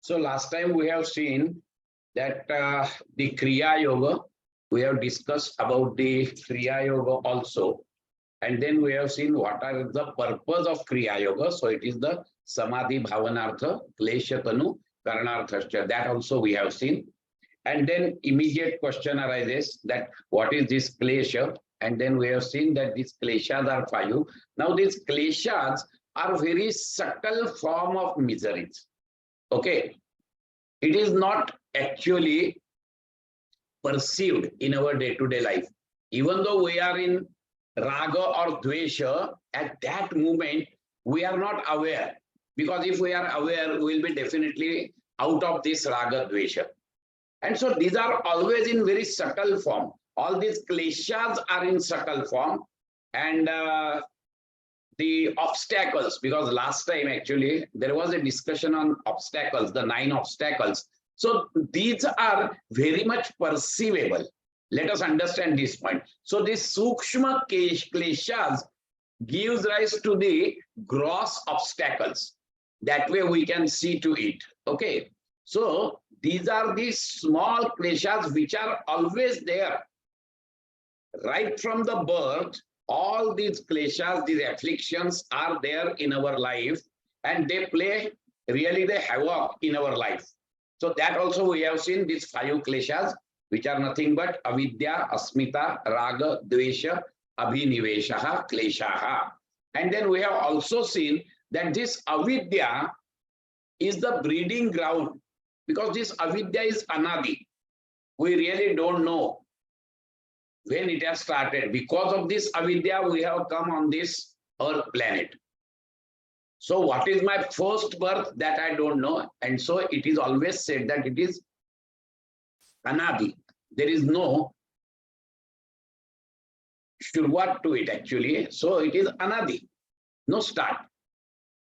So last time we have seen that the Kriya Yoga, we have discussed about the Kriya Yoga also. And then we have seen what are the purpose of Kriya Yoga. So it is the Samadhi Bhavanartha, Klesha Tanu, Karanarthascha. That also we have seen. And then immediate question arises that what is this Klesha? And then we have seen that these Kleshas are 5. Now these Kleshas are very subtle form of miseries. Okay. It is not actually perceived in our day-to-day life. Even though we are in Raga or Dvesha, at that moment, we are not aware. Because if we are aware, we will be definitely out of this Raga Dvesha. And so these are always in very subtle form. All these kleshas are in subtle form. And the obstacles, because last time actually there was a discussion on obstacles, the 9 obstacles. So these are very much perceivable. Let us understand this point. So this Sukshma kleshas gives rise to the gross obstacles. That way we can see to it. Okay. So these are the small kleshas which are always there. Right from the birth, all these kleshas, these afflictions are there in our life, and they play really the havoc in our life. So that also we have seen these 5 kleshas, which are nothing but avidya, asmita, raga, dvesha, abhiniveshaha, kleshaha. And then we have also seen that this avidya is the breeding ground, because this avidya is anadi. We really don't know when it has started. Because of this avidya, we have come on this Earth planet. So what is my first birth? That I don't know. And so it is always said that it is anadi. There is no shurvat to it actually. So it is anadi, no start.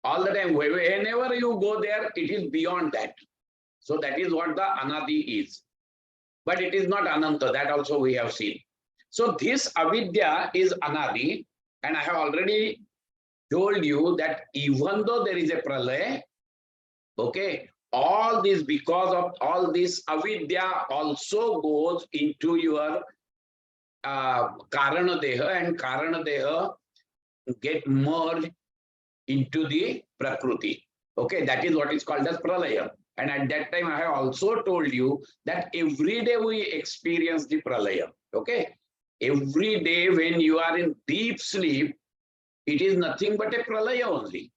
All the time, whenever you go there, it is beyond that. So that is what the anadi is. But it is not ananta. That also we have seen. So this avidya is anadi, and I have already told you that even though there is a pralaya, okay, all this, because of all this avidya also goes into your karana deha, and karana deha get merged into the prakriti. Okay, that is what is called as pralaya. And at that time, I have also told you that every day we experience the pralaya. Okay. Every day when you are in deep sleep, it is nothing but a pralaya only.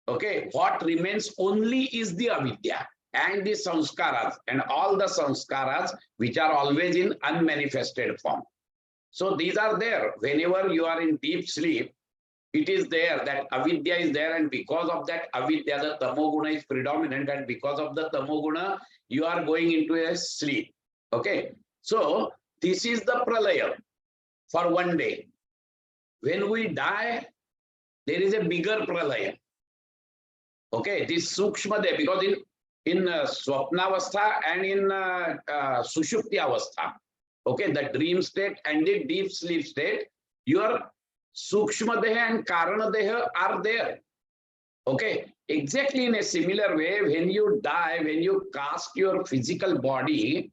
Okay, what remains only is the avidya and the sanskaras, and all the sanskaras which are always in unmanifested form. So these are there. Whenever you are in deep sleep, it is there, that avidya is there, and because of that avidya, the tamoguna is predominant, and because of the tamoguna, you are going into a sleep. Okay, so this is the pralaya for one day. When we die, there is a bigger pralaya. Okay, this sukshma day, because in swapnavastha and in sushupti avastha, okay, the dream state and the deep sleep state, your sukshma deha and karana deha are there. Okay, exactly in a similar way, when you die, when you cast your physical body,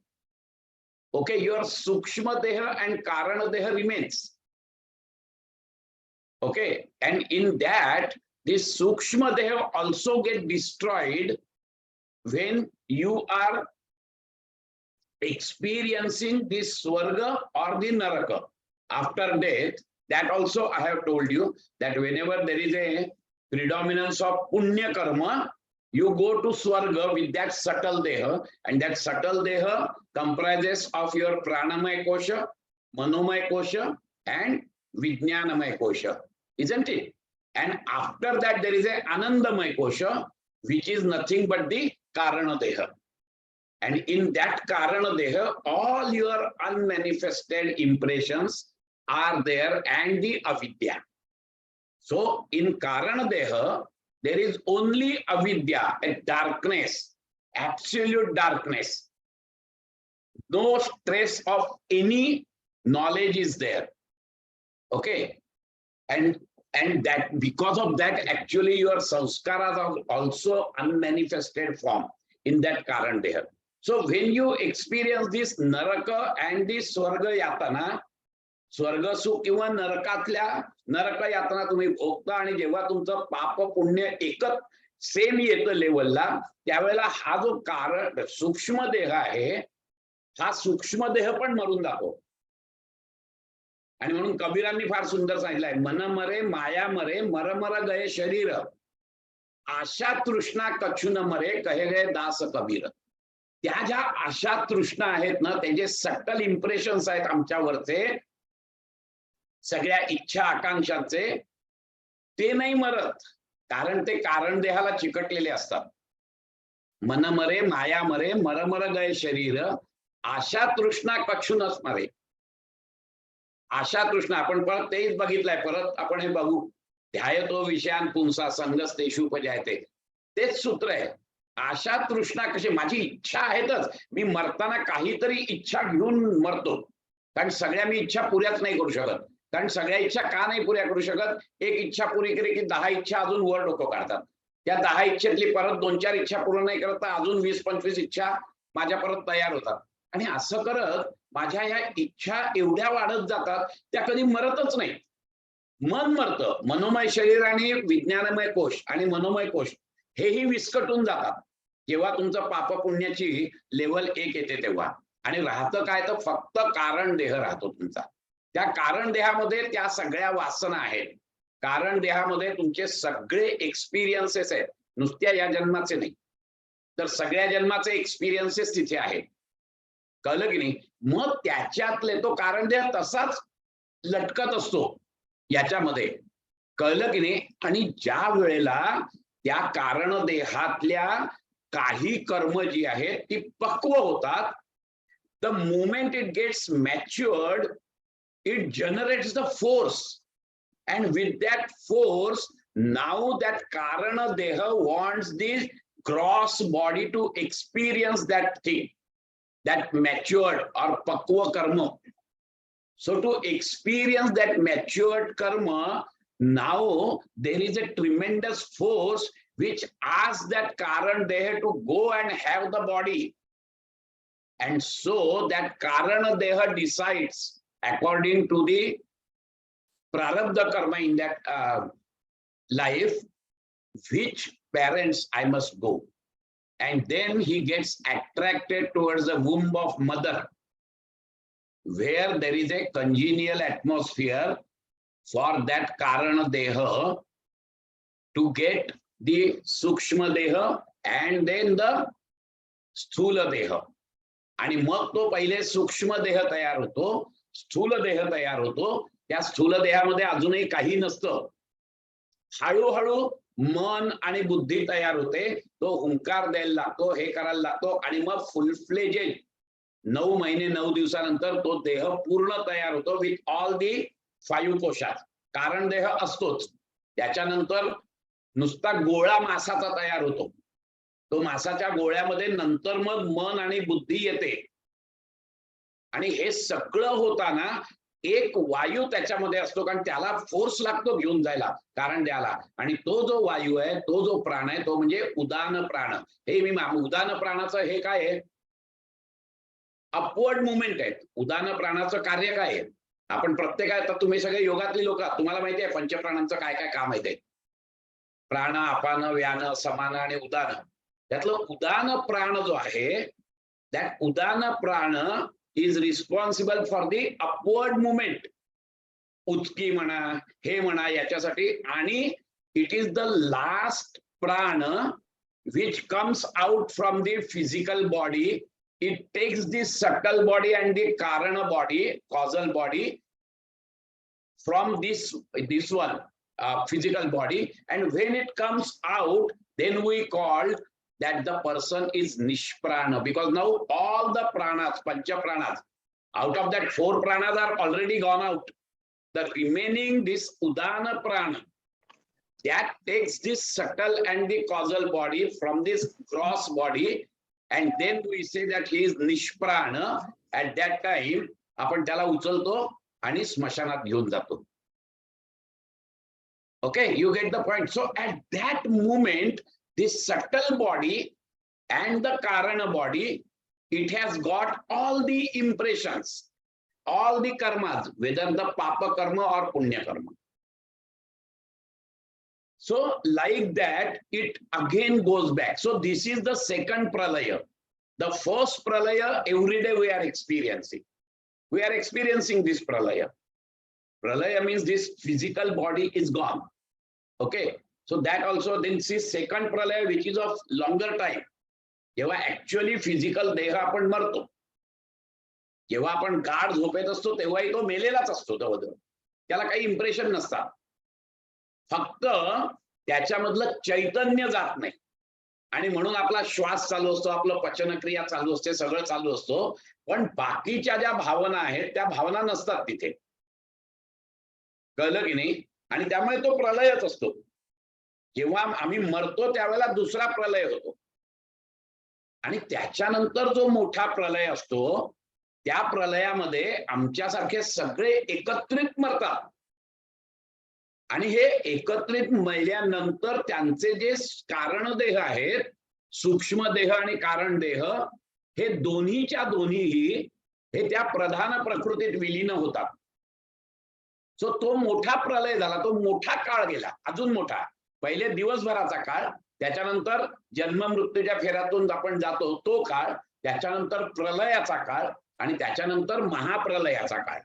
okay, your sukshma deha and karana deha remains. Okay, and in that, this sukshma deha also get destroyed when you are experiencing this swarga or the naraka after death. That also I have told you that whenever there is a predominance of punya karma, you go to swarga with that subtle deha, and that subtle deha comprises of your pranamaya kosha, manomaya kosha, and vijnanamaya kosha, isn't it? And after that there is a anandamaya kosha, which is nothing but the karana deha. And in that karana deha, all your unmanifested impressions are there, and the avidya. So in karana deha, there is only avidya, a darkness, absolute darkness. No trace of any knowledge is there. Okay. And And that because of that, actually your sanskaras are also unmanifested form in that Karan Deha. So when you experience this Naraka and this Swarga Yatana, स्वर्ग सुख किंवा नरकातल्या नरक यातना तुम्ही भोगता आणि जेव्हा तुमचं पाप पुण्य एकच सेम येतं लेवलला, त्यावेळेला हा जो कारण सूक्ष्म देह आहे, हा सूक्ष्म देह पण मरून जातो. आणि म्हणून कबीरांनी फार सुंदर सांगितलंय, मन मरे माया मरे मर मर गये शरीर, आशा तृष्णा कछु न मरे कहे गए दास कबीर. त्या ज्या आशा तृष्णा आहेत ना, त्याचे सटल इम्प्रेशन्स आहेत आमच्यावरचे, सगळ्या इच्छा आकांक्षांचे, ते नाही मरत, कारण ते कारण देहाला चिकटलेले असतात. मन मरे माया मरे मर मर गये शरीर, आशा तृष्णा कछु न मरे. आशा तृष्णा आपण परत तेच बघितलंय, परत आपण हे बघू. ध्यायतो विषयान पुंसा संगस तेषुपजायते, तेच सूत्र आहे. आशा तृष्णा कशी, माझी इच्छा आहेतच, मी मरताना काहीतरी इच्छा घेऊन मरतो, कारण सगळ्या मी इच्छा पुऱ्याच नाही करू शकत. कारण सगळ्या इच्छा का नाही पुऱ्या करू शकत, एक इच्छा पुरी केली की 10 इच्छा अजून वर डोकं काढतात. त्या 10 इच्छेतली परत 2-4 इच्छा पूर्ण नाही करत, अजून 20-25 इच्छा माझ्या परत तयार होतात. आणि असं करत माझ्या या इच्छा एवढ्या वाढत जातात, त्या कधी मरतच नाही. मन मरतं. मनोमय शरीर आणि विज्ञानमय कोश आणि मनोमय कोश हेही विस्कटून जातात जेव्हा तुमचं पाप पुण्याची लेवल 1 येते तेव्हा. आणि राहतं काय, तर फक्त कारण देह राहतो तुमचा. त्या कारण देहामध्ये त्या सगळ्या वासना आहेत. कारण देहामध्ये तुमचे सगळे एक्सपिरियन्सेस आहेत, नुसत्या या जन्माचे नाही, तर सगळ्या जन्माचे एक्सपिरियन्सेस तिथे आहेत. कळलं की नाही? मग त्याच्यातले तो कारण देह तसाच लटकत असतो याच्यामध्ये. कळलं की नाही? आणि ज्या वेळेला त्या कारण देहातल्या काही कर्म जी आहेत ती पक्व होतात, the moment it gets matured, it generates the force, and with that force, now that karana deha wants this gross body to experience that thing, that matured or pakwa karma. So to experience that matured karma, now there is a tremendous force which asks that karan deha to go and have the body. And so that Karana Deha decides according to the Prarabdha karma in that life, which parents I must go. And then he gets attracted towards the womb of mother, where there is a congenial atmosphere for that Karana Deha to get the Sukshma Deha and then the Sthula Deha. आणि मग तो पहिले सूक्ष्म देह तयार होतो, स्थूल देह तयार होतो. त्या स्थूल देहामध्ये अजूनही काही नसतं. हळूहळू मन आणि बुद्धी तयार होते, तो हुंकार द्यायला लागतो, हे करायला लागतो, आणि मग फुल फ्लेजेड 9 महिने 9 दिवसानंतर तो देह पूर्ण तयार होतो विथ ऑल दी 5 कोशात. कारण देह असतोच. त्याच्यानंतर नुसता गोळा मासाचा तयार होतो. तो मासाच्या गोळ्यामध्ये नंतर मग मन आणि बुद्धी येते. आणि हे सगळं होताना एक वायू त्याच्यामध्ये असतो, कारण त्याला फोर्स लागतो घेऊन जायला कारण द्यायला. आणि तो जो वायू आहे, तो जो प्राण आहे, तो म्हणजे उदान प्राण. हे मी उदान प्राणाचं हे काय आहे, अपवर्ड मुवमेंट आहे. उदान प्राणाचं कार्य काय आहे, आपण प्रत्येक, आता तुम्ही सगळे योगातली लोक, तुम्हाला माहिती आहे पंचप्राणांचं काय काय काम आहे ते. प्राण, अपान, व्यान, समान आणि उदान. त्यातलं उदान प्राण जो आहे, दॅट उदान प्राण is responsible for the upward movement. उचकी म्हणा, हे म्हणा, याच्यासाठी. आणि इट इज द लास्ट प्राण which comes out from the physical body. It takes the subtle body and the karana body, causal body, from this one physical body, and when it comes out, then we call that the person is nishprana, because now all the pranas, pancha pranas, out of that 4 pranas are already gone out. The remaining, this udana prana, that takes this subtle and the causal body from this gross body, and then we say that he is nishprana. At that time आपण त्याला उचलतो आणि स्मशानात घेऊन जातो. Okay, you get the point. So at that moment, this subtle body and the Karana body, it has got all the impressions, all the karmas, whether the Papa karma or Punya karma. So like that, it again goes back. So this is the second pralaya. The first pralaya, every day we are experiencing. We are experiencing this pralaya. Pralaya means this physical body is gone. Okay. So that also, then this second pralaya, which is of longer time. जेव्हा actually physical देह आपण मरतो, जेव्हा आपण गाढ झोपेत असतो तेव्हाही तो मेलेलाच असतो, जवळजवळ त्याला काही इम्प्रेशन नसतात. फक्त त्याच्यामधलं चैतन्य जात नाही आणि म्हणून आपला श्वास चालू असतो, आपलं पचनक्रिया चालू असते, सगळं चालू असतो, पण बाकीच्या ज्या भावना आहेत त्या भावना नसतात तिथे. कळलं की नाही? आणि त्यामुळे तो प्रलयच असतो. जेव्हा आम्ही मरतो त्यावेळेला दुसरा प्रलय होतो आणि त्याच्यानंतर जो मोठा प्रलय असतो त्या प्रलयामध्ये आमच्यासारखे सगळे एकत्रित मरतात आणि हे एकत्रित मेल्यानंतर त्यांचे जे कारण देह आहेत, सूक्ष्म देह आणि कारण देह, हे दोन्हीच्या दोन्हीही हे त्या प्रधान प्रकृतीत विलीन होतात. सो तो मोठा प्रलय झाला, तो मोठा काळ गेला, अजून मोठा. पहिले दिवसभराचा काळ, त्याच्यानंतर जन्म मृत्यूच्या फेऱ्यातून आपण जातो तो काळ, त्याच्यानंतर प्रलयाचा काळ आणि त्याच्यानंतर महाप्रलयाचा काळ.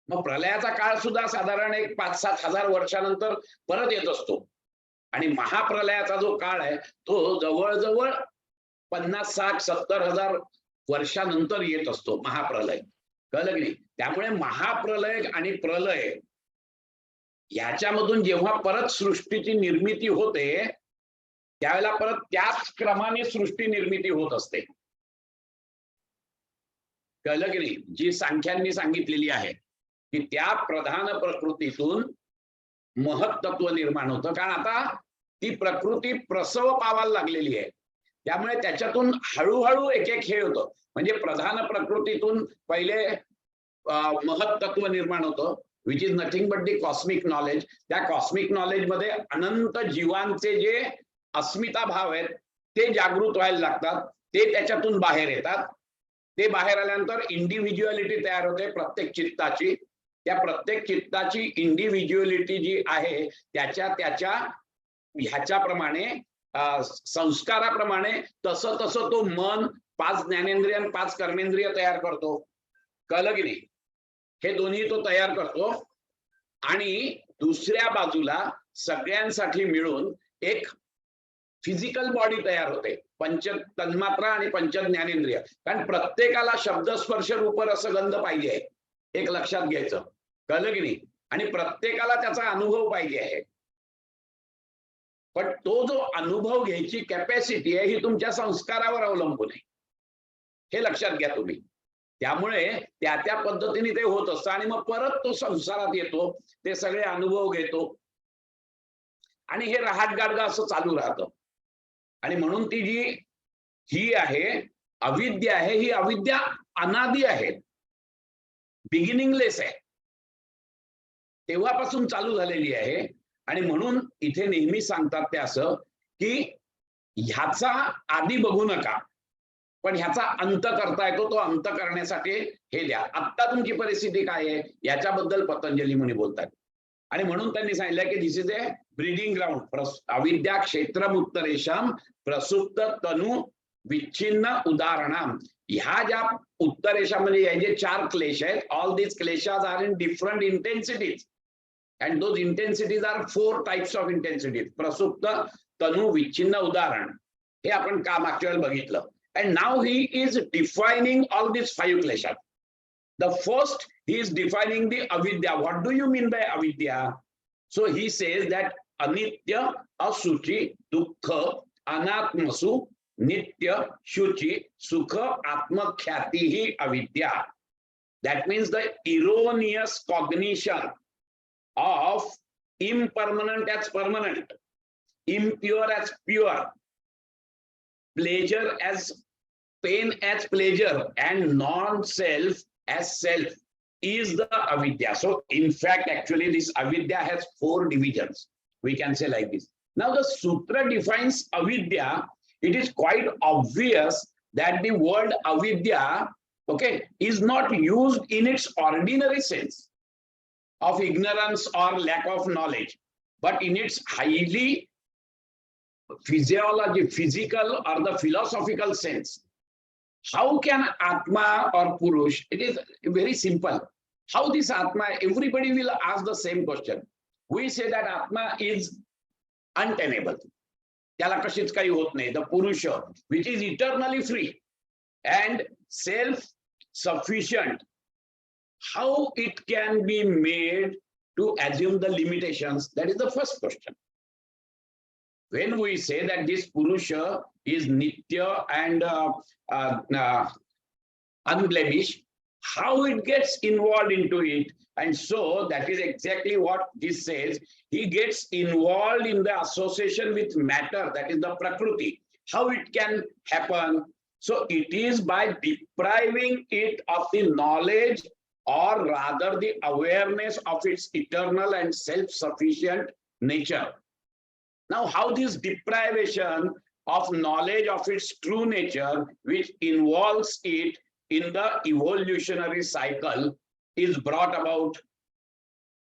मग प्रलयाचा काळ सुद्धा साधारण एक 5-7 हजार वर्षानंतर परत येत असतो आणि महाप्रलयाचा जो काळ आहे तो जवळजवळ 50-60-70 हजार वर्षानंतर येत असतो महाप्रलय. कळलं की नाही? त्यामुळे महाप्रलय आणि प्रलय याच्यामधून जेव्हा परत सृष्टीची निर्मिती होते त्यावेळेला परत त्याच क्रमाने सृष्टी निर्मिती होत असते. कळलं की नाही? जी सांख्यांनी सांगितलेली आहे की त्या प्रधान प्रकृतीतून महत्त्व निर्माण होतं. कारण आता ती प्रकृती प्रसव पावायला लागलेली आहे, त्यामुळे त्याच्यातून हळूहळू एक एक हे होतं. म्हणजे प्रधान प्रकृतीतून पहिले महत्त्व निर्माण होतं, which is nothing but the cosmic knowledge. त्या कॉस्मिक नॉलेज मध्ये अनंत जीवांचे जे अस्मिता भाव आहेत ते जागृत व्हायला लागतात, ते त्याच्यातून बाहेर येतात. ते बाहेर आल्यानंतर इंडिव्हिज्युअलिटी तयार होते प्रत्येक चित्ताची. त्या प्रत्येक चित्ताची इंडिव्हिज्युअलिटी जी आहे त्याच्या ह्याच्याप्रमाणे संस्काराप्रमाणे तसं तसं तो मन 5 ज्ञानेंद्रिय आणि 5 कर्मेंद्रिय तयार करतो. कळलं की नाही? हे दोन्ही तो तयार करतो आणि दुसऱ्या बाजूला सगळ्यांसाठी मिळून एक फिजिकल बॉडी तयार होते, पंच तन्मात्रा आणि पंच ज्ञानेंद्रिय. कारण प्रत्येकाला शब्द स्पर्श रूप रस गंध पाहिजे, एक लक्षात घ्यायचं. कळलं की नाही? आणि प्रत्येकाला त्याचा अनुभव पाहिजे आहे, पण तो जो अनुभव घ्यायची कॅपॅसिटी आहे ही तुमच्या संस्कारावर अवलंबून आहे, हे लक्षात घ्या तुम्ही. त्यामुळे त्या त्या पद्धतीने ते होत असतं आणि मग परत तो संसारात येतो, ते सगळे अनुभव घेतो आणि हे रहाट गाडगा असं चालू राहतं. आणि म्हणून ती जी ही आहे अविद्या आहे, ही अविद्या अनादी आहे, बिगिनिंगलेस आहे, तेव्हापासून चालू झालेली आहे. आणि म्हणून इथे नेहमी सांगतात ते असं की ह्याचा आधी बघू नका, पण ह्याचा अंत करता येतो, तो अंत करण्यासाठी हे द्या. आत्ता तुमची परिस्थिती काय आहे याच्याबद्दल पतंजली मुनी बोलतात. आणि म्हणून त्यांनी सांगितलं की दिस इज ए ब्रीडिंग ग्राउंड. अविद्या क्षेत्रम उत्तरेशम प्रसुप्त तनु विच्छिन्न उदाहरणाम. ह्या ज्या उत्तरेशामध्ये या जे 4 क्लेश आहेत, ऑल दीज क्लेशास are in different intensities and those intensities are 4 types of intensities. प्रसुप्त तनु विच्छिन्न उदाहरण हे आपण का मागच्या वेळेला बघितलं. and now he is defining all these 5 kleshas. The first, he is defining the avidya. What do you mean by avidya? So he says that anitya, asuchi, dukkha, anatmasu, nitya, shuchi, sukha, atmakhyati hi avidya. That means the erroneous cognition of impermanent as permanent, impure as pure, pleasure as pain as pleasure, and non-self as self is the avidya. So in fact actually this avidya has 4 divisions. We can say like this. Now the sutra defines avidya. It is quite obvious that the word avidya, okay, is not used in its ordinary sense of ignorance or lack of knowledge, but in its highly physical or the philosophical sense. How can Atma or Purush? It is very simple. How this Atma, everybody will ask the same question. We say that Atma is untenable. त्याला कशीच काही होत नाही. The Purusha, which is eternally free and self-sufficient. How it can be made to assume the limitations? That is the first question. When we say that this Purusha is Nitya and unblemished, how it gets involved into it? And so that is exactly what this says. He gets involved in the association with matter, that is the Prakriti. How it can happen? So it is by depriving it of the knowledge, or rather the awareness of its eternal and self-sufficient nature. Now, how this deprivation of knowledge of its true nature, which involves it in the evolutionary cycle, is brought about,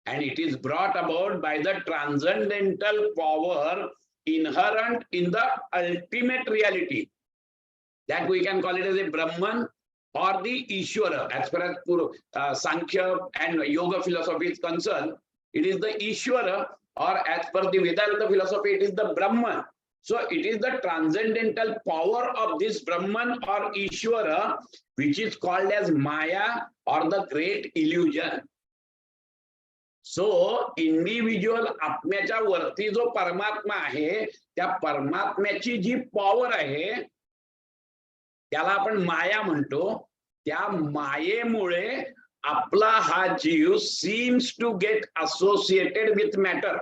and it is brought about by the transcendental power inherent in the ultimate reality, that we can call it as a Brahman or the Ishwara. As far as Sankhya and Yoga philosophy is concerned, it is the Ishwara, or as per the Vedanta philosophy, it is the Brahman. So it is the transcendental power of this Brahman or Ishwara, which is called as Maya or the great illusion. So individual आत्म्याच्या वरती जो परमात्मा आहे, त्या परमात्म्याची जी power आहे, त्याला आपण माया म्हणतो. त्या मायेमुळे आपला हा जीव seems to get associated with matter.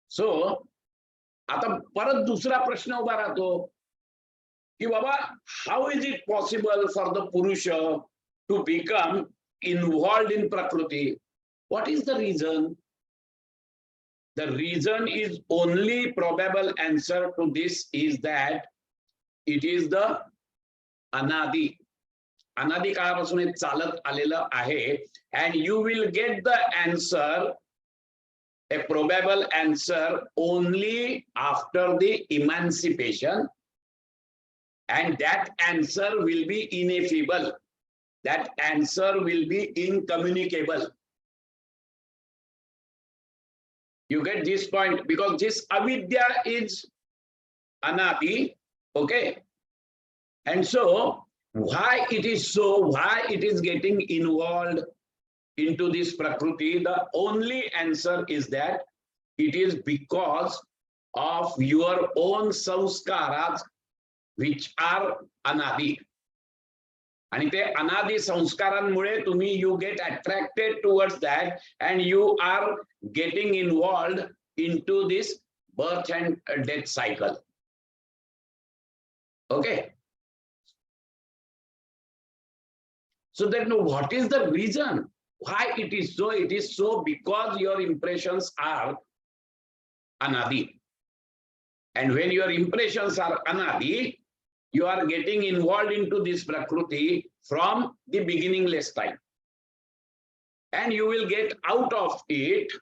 So आता परत दुसरा प्रश्न उभा राहतो की बाबा, how is it possible for the Purusha to become involved in Prakriti? What is the reason? The reason is, only probable answer to this is that it is the Anadi. अनादि काळापासून हे चालत आलेलं आहे. And you will get the answer, a probable answer, only after the emancipation, and that answer will be ineffable. That answer will be incommunicable. You get this point? Because this avidya is anadi, okay? And so why it is so, why it is getting involved into this Prakriti, the only answer is that it is because of your own samskaras, which are anadi. आणि ते अनादि संस्कारांमुळे तुम्ही you get attracted towards that, and you are getting involved into this birth and death cycle. Okay. So then what is the reason why it is so? It is so because your impressions are anadi. And when your impressions are anadi, you are getting involved into this Prakriti from the beginningless time. And you will get out of it.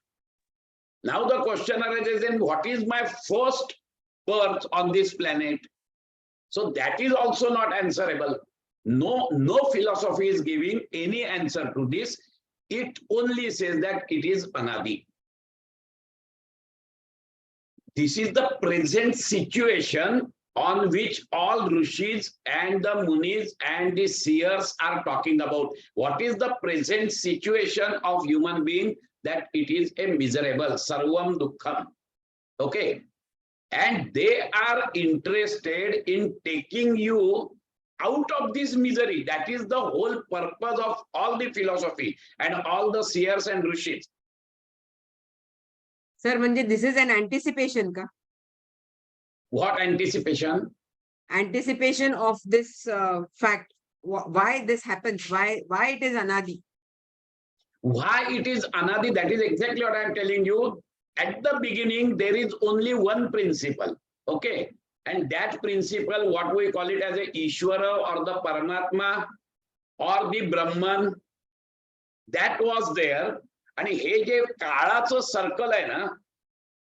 Now the question arises, then what is my first birth on this planet? So that is also not answerable. No philosophy is giving any answer to this. It only says that it is anadi. This is the present situation on which all rishis and the munis and the seers are talking about. What is the present situation of human being? That it is a miserable, sarvam dukkham. Okay. And they are interested in taking you out of this misery. That is the whole purpose of all the philosophy and all the seers and rishis. Sir, म्हणजे this is an anticipation ka? What anticipation? Anticipation of this fact. Why this happens? Why it is anadi? Why it is anadi? That is exactly what I am telling you. At the beginning, there is only one principle. Okay. And that principle, what we call it as a Ishvara or the Paramatma or the Brahman, that was there. आणि हे जे काळाचं circle आहे ना,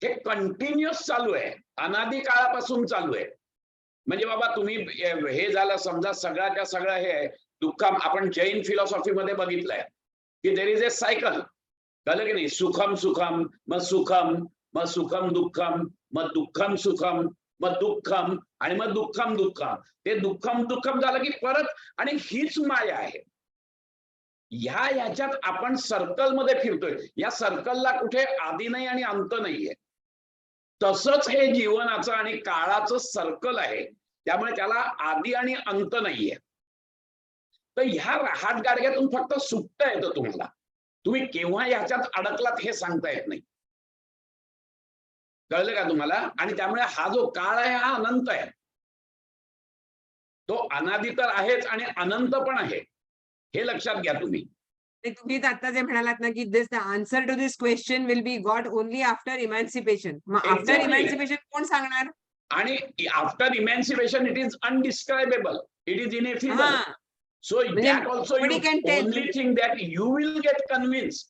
हे continuous चालू आहे, अनादी काळापासून चालू आहे. म्हणजे बाबा तुम्ही हे झालं समजा सगळ्याच्या सगळं हे दुःखम, आपण जैन फिलॉसॉफी मध्ये बघितलंय की देर इज ए सायकल, कळलं की नाही? सुखम सुखम, मग सुखम, मग सुखम दुःखम, मग दुःखम सुखम, मग दुःखम, आणि मग दुःखम दुःखम. ते दुःखम दुःखम झालं की परत, आणि हीच माया आहे. ह्याच्यात आपण सर्कल मध्ये फिरतोय. या सर्कलला कुठे आदी नाही आणि अंत नाहीये. तसंच हे जीवनाचं आणि काळाचं सर्कल आहे, त्यामुळे त्याला आदी आणि अंत नाहीये. तर ह्या राहाट गाडग्यातून फक्त सुटता येतं तुम्हाला. तुम्ही केव्हा ह्याच्यात अडकलात हे सांगता येत नाही. कळलं का तुम्हाला? आणि त्यामुळे हा जो काळ आहे हा अनंत आहे. तो अनादी तर आहेच आणि अनंत पण आहे, हे लक्षात घ्या तुम्ही. तुम्ही आता जे म्हणालात ना की this the answer to this question will be got only after emancipation. मग आफ्टर इमॅन्सिपेशन कोण सांगणार? आणि after emancipation it is undescribable, it is ineffable. So that also you only think that you will get convinced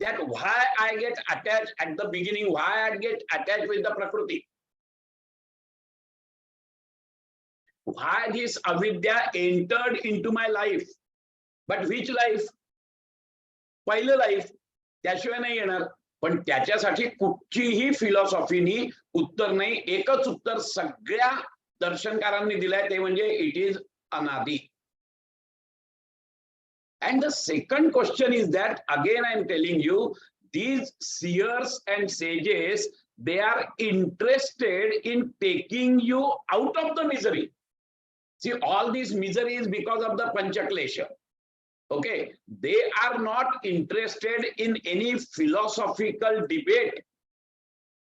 that why I get attached at the beginning, why I get attached with the Prakriti, why this avidya entered into my life. But which life? पहिलं life, त्याशिवाय नाही येणार. पण त्याच्यासाठी कुठचीही फिलॉसॉफीनी उत्तर नाही. एकच उत्तर सगळ्या दर्शनकारांनी दिलंय, ते म्हणजे it is anadi. And the second question is that, again I am telling you, these seers and sages, they are interested in taking you out of the misery. See, all this misery is because of the panchaklesha. Okay, they are not interested in any philosophical debate,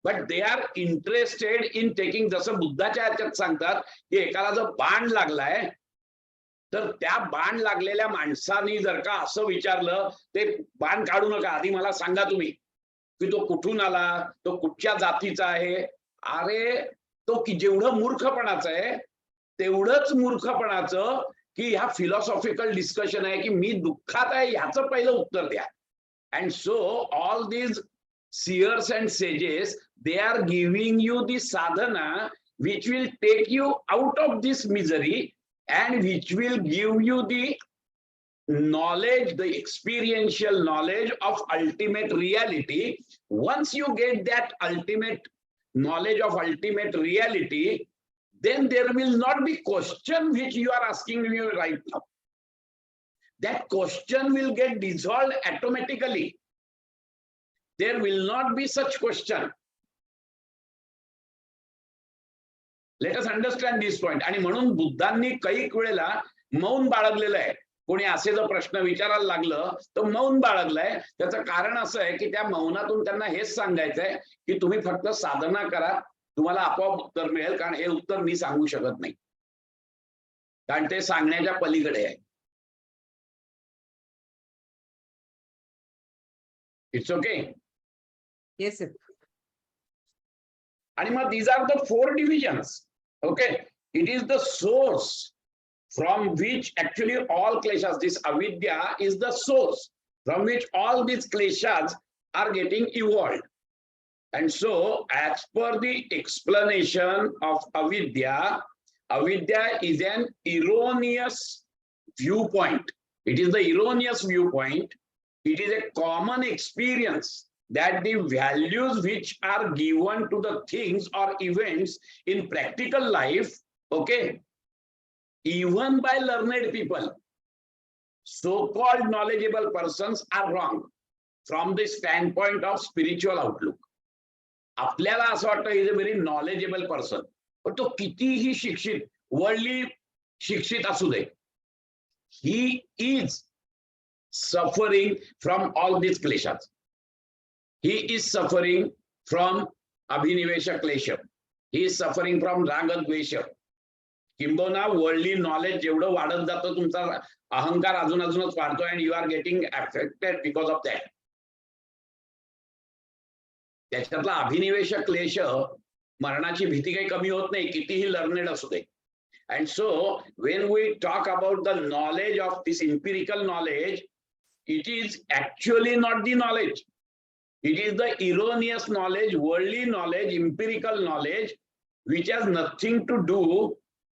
but they are interested in taking, जसं बुद्धाच्या ह्याच्यात सांगतात की एकाला जर बाण लागलाय, तर त्या बाण लागलेल्या माणसाने जर का असं विचारलं, ते बाण काढू नका, आधी मला सांगा तुम्ही की तो कुठून आला, तो कुठच्या जातीचा आहे. अरे तो जेवढं मूर्खपणाचं आहे तेवढंच मूर्खपणाचं की ह्या फिलॉसॉफिकल डिस्कशन आहे की मी दुःखात आहे ह्याचं पहिलं उत्तर द्या. And so all these seers and sages, they are giving you the sadhana which will take you out of this misery and which will give you the knowledge, the experiential knowledge of ultimate reality. Once you get that ultimate knowledge of ultimate reality, then there will not be question which you are asking me right now. That question will get dissolved automatically. There will not be such question. Let us understand this point. आणि म्हणून बुद्धांनी कैक वेळेला मौन बाळगलेलं आहे. कोणी असे जर प्रश्न विचारायला लागलं तर मौन बाळगलंय. त्याचं कारण असं आहे की त्या मौनातून त्यांना हेच सांगायचंय की तुम्ही फक्त साधना करा, तुम्हाला आपोआप उत्तर मिळेल. कारण हे उत्तर मी सांगू शकत नाही, कारण ते सांगण्याच्या पलीकडे आहे. It's okay. Yes, sir. And these are the four divisions. Okay, it is the source from which actually all kleshas, this avidya is the source from which all these kleshas are getting evolved. And so as per the explanation of avidya, avidya is an erroneous viewpoint. It is the erroneous viewpoint. It is a common experience that the values which are given to the things or events in practical life, okay, even by learned people, so-called knowledgeable persons, are wrong from the standpoint of spiritual outlook. आपल्याला असं वाटतं he is a very knowledgeable person, पण तो कितीही शिक्षित, worldly शिक्षित असू दे, he is suffering from all these kleshas. He is suffering from abhinivesha klesha. He is suffering from raga dvesha. किंबहुना वर्ल्डली नॉलेज जेवढं वाढत जातं तुमचा अहंकार अजूनच वाढतोय and you are getting affected because of that. त्याच्यातला अभिनिवेश क्लेश, मरणाची भीती काही कमी होत नाही कितीही लर्नेड असू दे. And so when we talk about the knowledge of this empirical knowledge, it is actually not the knowledge. It is the erroneous knowledge, worldly knowledge, empirical knowledge, which has nothing to do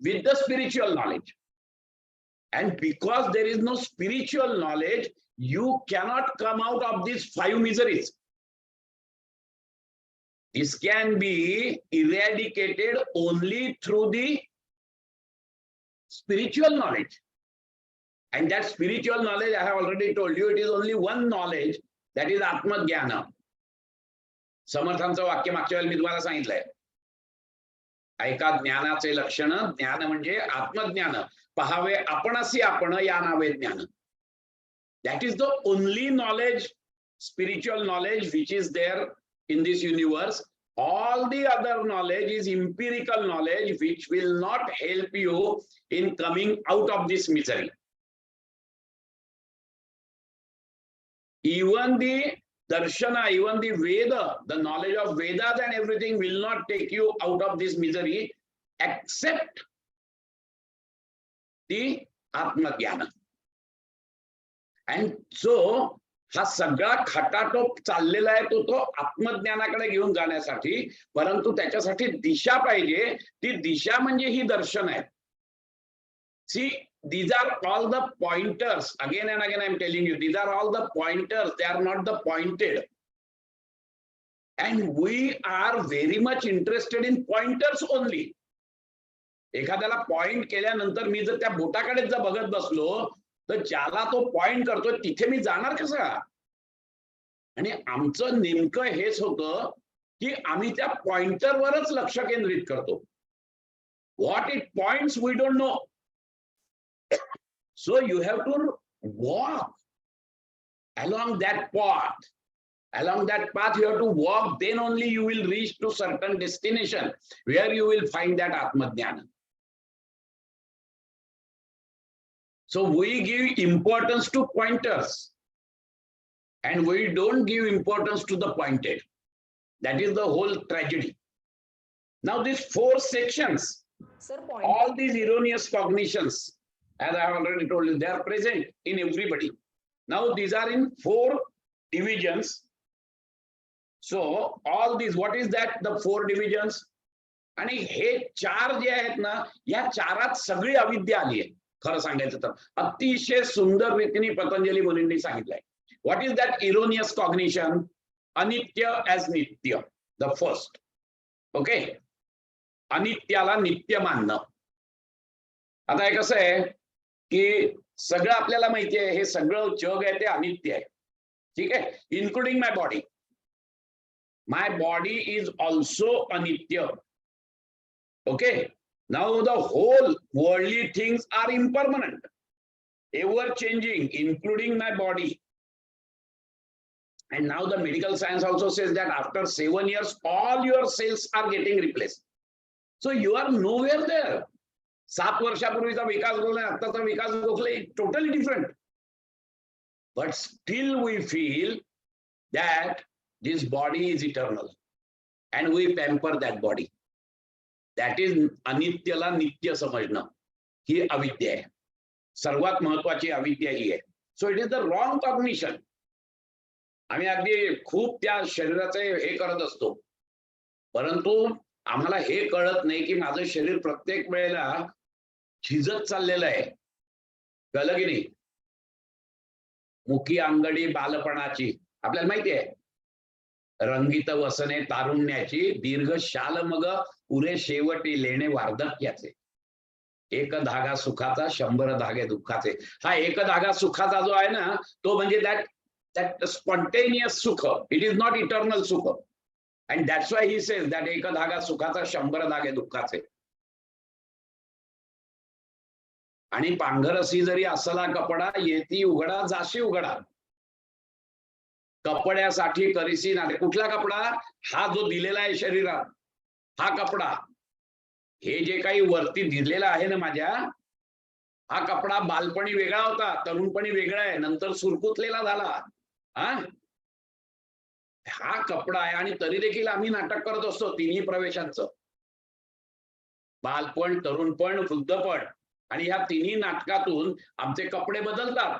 with the spiritual knowledge. And because there is no spiritual knowledge, you cannot come out of these 5 miseries. This can be eradicated only through the spiritual knowledge. And that spiritual knowledge, I have already told you, it is only one knowledge, that is आत्मज्ञान. समर्थांचं वाक्य मागच्या वेळेला मी तुम्हाला सांगितलंय. ऐका ज्ञानाचे लक्षण, ज्ञान म्हणजे आत्मज्ञान. पहावे आपणासी आपण या नावे ज्ञान. That is the only knowledge, spiritual knowledge, which is there in this universe. All the other knowledge is empirical knowledge, which will not help you in coming out of this misery. Even the darshana, even the Veda, the knowledge of Vedas and everything will not take you out of this misery except the Atma-jnana. And so हा सगळा खटाटोप चाललेला आहे तो आत्मज्ञानाकडे घेऊन जाण्यासाठी. परंतु त्याच्यासाठी दिशा पाहिजे. ती दिशा म्हणजे ही दर्शन आहे. See, these are all the pointers. Again and again I am telling you, these are all the pointers. They are not the pointed. And we are very much interested in pointers only. एखाद्याला point केल्यानंतर मी जर त्या बोटाकडे जर बघत बसलो तर ज्याला तो पॉइंट करतो तिथे मी जाणार कसा? आणि आमचं नेमकं हेच होतं की आम्ही त्या पॉइंटरवरच लक्ष केंद्रित करतो. What it points we don't know. So you have to walk along that path. Along that path you have to walk, then only you will reach to certain destination where you will find that Atma-jnana. So we give importance to pointers and we don't give importance to the pointed. That is the whole tragedy. Now these 4 sections, Sir, all these erroneous cognitions, as I have already told you, they are present in everybody. Now these are in 4 divisions. So all these, what is that? The 4 divisions. आणि हे 4 जे आहेत ना, या 4आत सगळी अविद्या आली आहे. खरं सांगायचं तर अतिशय सुंदर रीतीने पतंजली मुनींनी सांगितलंय. What is that erroneous cognition? Anitya as nitya, the first. Okay? अनित्याला नित्य मानणं. आता हे कसं आहे की सगळं आपल्याला माहिती आहे, हे सगळं जग आहे ते अनित्य आहे. ठीक आहे? Including my body. My body is also अनित्य. Okay? Now the whole worldly things are impermanent, ever changing, including my body. And now the medical science also says that after 7 years, all your cells are getting replaced. So you are nowhere there. 7 वर्षापूर्वीचा विकास गोखले आताचा विकास Gokhale totally different. But still we feel that this body is eternal and we pamper that body. That is अनित्यला नित्य समजणं. ही अविद्या आहे. सर्वात महत्वाची अविद्या ही आहे. So it is the wrong cognition. आम्ही अगदी खूप त्या शरीराचे हे करत असतो, परंतु आम्हाला हे कळत नाही की माझं शरीर प्रत्येक वेळेला झिजत चाललेलं आहे. कळलं की नाही? मुखी अंगडी बालपणाची आपल्याला माहिती आहे. रंगीत वसने तारुण्याची, दीर्घ शाल मग पुरे शेवटी लेणे वार्धक्याचे. एक धागा सुखाचा, 100 धागे दुःखाचे. हा एक धागा सुखाचा जो आहे ना, तो म्हणजे that spontaneous सुख. It is not eternal सुख. And that's why he says that एक धागा सुखाचा, 100 धागे दुःखाचे. आणि पांघरसी जरी असला कपडा, येती उघडा जाशी उघडा. कपड्यासाठी करीसी नाटे. कुठला कपडा? हा जो दिलेला आहे शरीरात, हा कपडा. हे जे काही वरती दिलेलं आहे ना माझ्या, हा कपडा बालपणी वेगळा होता, तरुणपणी वेगळा आहे, नंतर सुरकुतलेला झाला. हा कपडा आहे आणि तरी देखील आम्ही नाटक करत असतो तिन्ही प्रवेशांचं, बालपण, तरुणपण, वृद्धपण. आणि ह्या तिन्ही नाटकातून आमचे कपडे बदलतात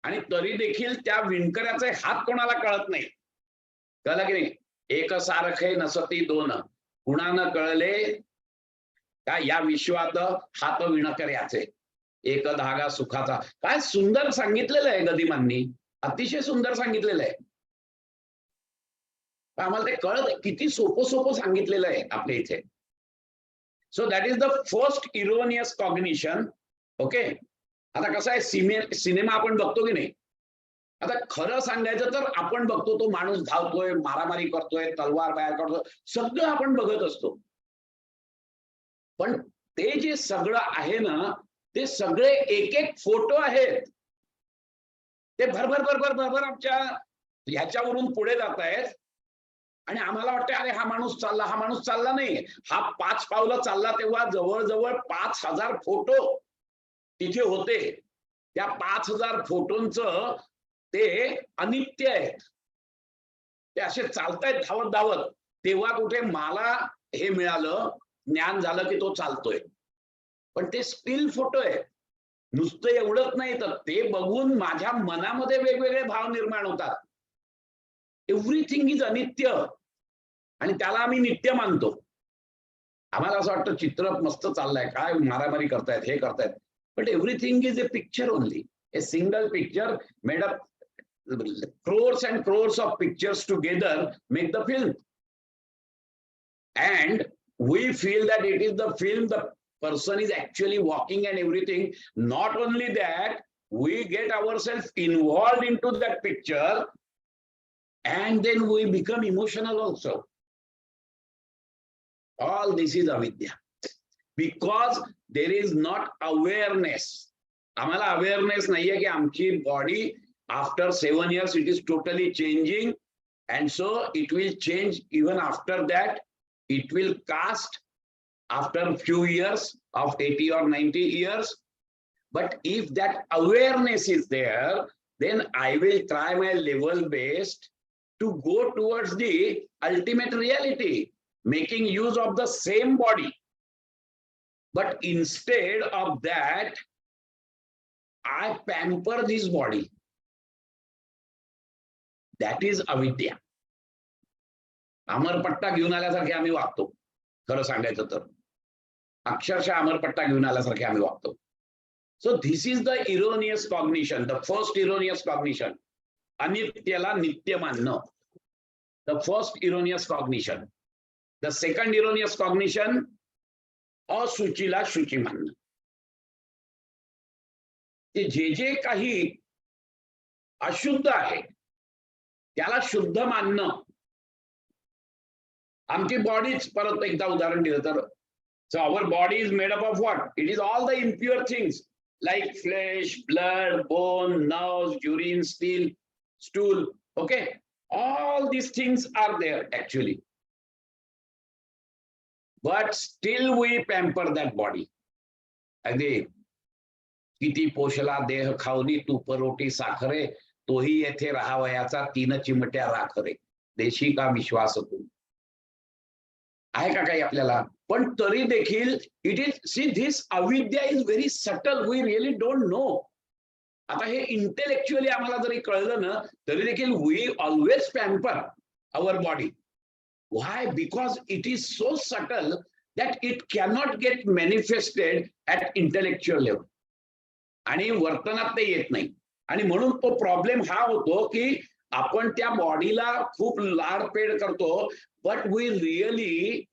आणि तरी देखील त्या विणकऱ्याचे हात कोणाला कळत नाही. कळलं की नाही? एक सारखे नसती दोन, कुणानं कळले का या विश्वात हात विणकऱ्याचे, एक धागा सुखाचा. काय सुंदर सांगितलेलं आहे गदिमांनी, अतिशय सुंदर सांगितलेलं आहे. आम्हाला ते कळत, किती सोपं सांगितलेलं आहे आपल्या इथे. So that is the first erroneous cognition. Okay, आता कसं आहे, सिनेमा आपण बघतो की नाही, आता खरं सांगायचं तर आपण बघतो तो माणूस धावतोय, मारामारी करतोय, तलवार बाहेर काढतोय, सगळं आपण बघत असतो. पण ते जे सगळं आहे ना, ते सगळे एक एक फोटो आहेत. ते भरभर आमच्या ह्याच्यावरून पुढे जात आहेत आणि आम्हाला वाटतं अरे हा माणूस चालला नाही. हा 5 पावलं चालला तेव्हा जवळजवळ 5000 फोटो तिथे होते. त्या 5000 फोटोंचं ते अनित्य आहेत. ते असे चालतायत धावत धावत. तेव्हा कुठे मला हे मिळालं, ज्ञान झालं की तो चालतोय. पण ते स्टील फोटो आहे. नुसतं एवढंच नाही, तर ते बघून माझ्या मनामध्ये वेगवेगळे भाव निर्माण होतात. एव्हरीथिंग इज अनित्य आणि त्याला आम्ही नित्य मानतो. आम्हाला असं वाटतं चित्र मस्त चाललंय, काय मारामारी करतायत, हे करतायत. But everything is a picture only, a single picture made up crores and crores of pictures together make the film, and we feel that it is the film, the person is actually walking and everything. Not only that, we get ourselves involved into that picture and then we become emotional also. All this is avidya, because there is not awareness. आम्हाला awareness नाहीये की आमची body after 7 years it is totally changing, and so it will change even after that. It will cast after few years of 80 or 90 years. But if that awareness is there, then I will try my level best to go towards the ultimate reality, making use of the same body. But instead of that, I pamper this body. That is avidya. अमरपट्टा घेऊन आल्यासारखे आम्ही वागतो. खरं सांगायचं तर अक्षरशः अमरपट्टा घेऊन आल्यासारखे आम्ही वागतो. So this is the erroneous cognition, the first erroneous cognition. अनित्यला नित्य मानणं. The first erroneous cognition. The second erroneous cognition, अशुचीला शुची मानणं. जे काही अशुद्ध आहे त्याला शुद्ध मानणं. आमची बॉडीच, परत एकदा उदाहरण दिलं तर, so our body is made up of what? It is all the impure things like flesh, blood, bone, nerves, urine, stool. Okay, all these things are there actually, but still we pamper that body. अगदी किती पोषला देह खावनी तूप रोटी साखरे, तोही येथे राहावयाचा 3 चिमट्या राखरे, देशी का विश्वास तू. आहे का काही आपल्याला? पण तरी देखील इट इज, सी दिस अविद्या is very subtle, we really don't know. आता हे इंटेलेक्च्युअली आम्हाला जरी कळलं ना, तरी देखील we always pamper our body. Why? Because it is so subtle that it cannot get manifested at intellectual level. आणि वर्तनात ते येत नाही. आणि म्हणून तो प्रॉब्लेम हा होतो की आपण त्या बॉडीला खूप लाडपेड करतो, but we really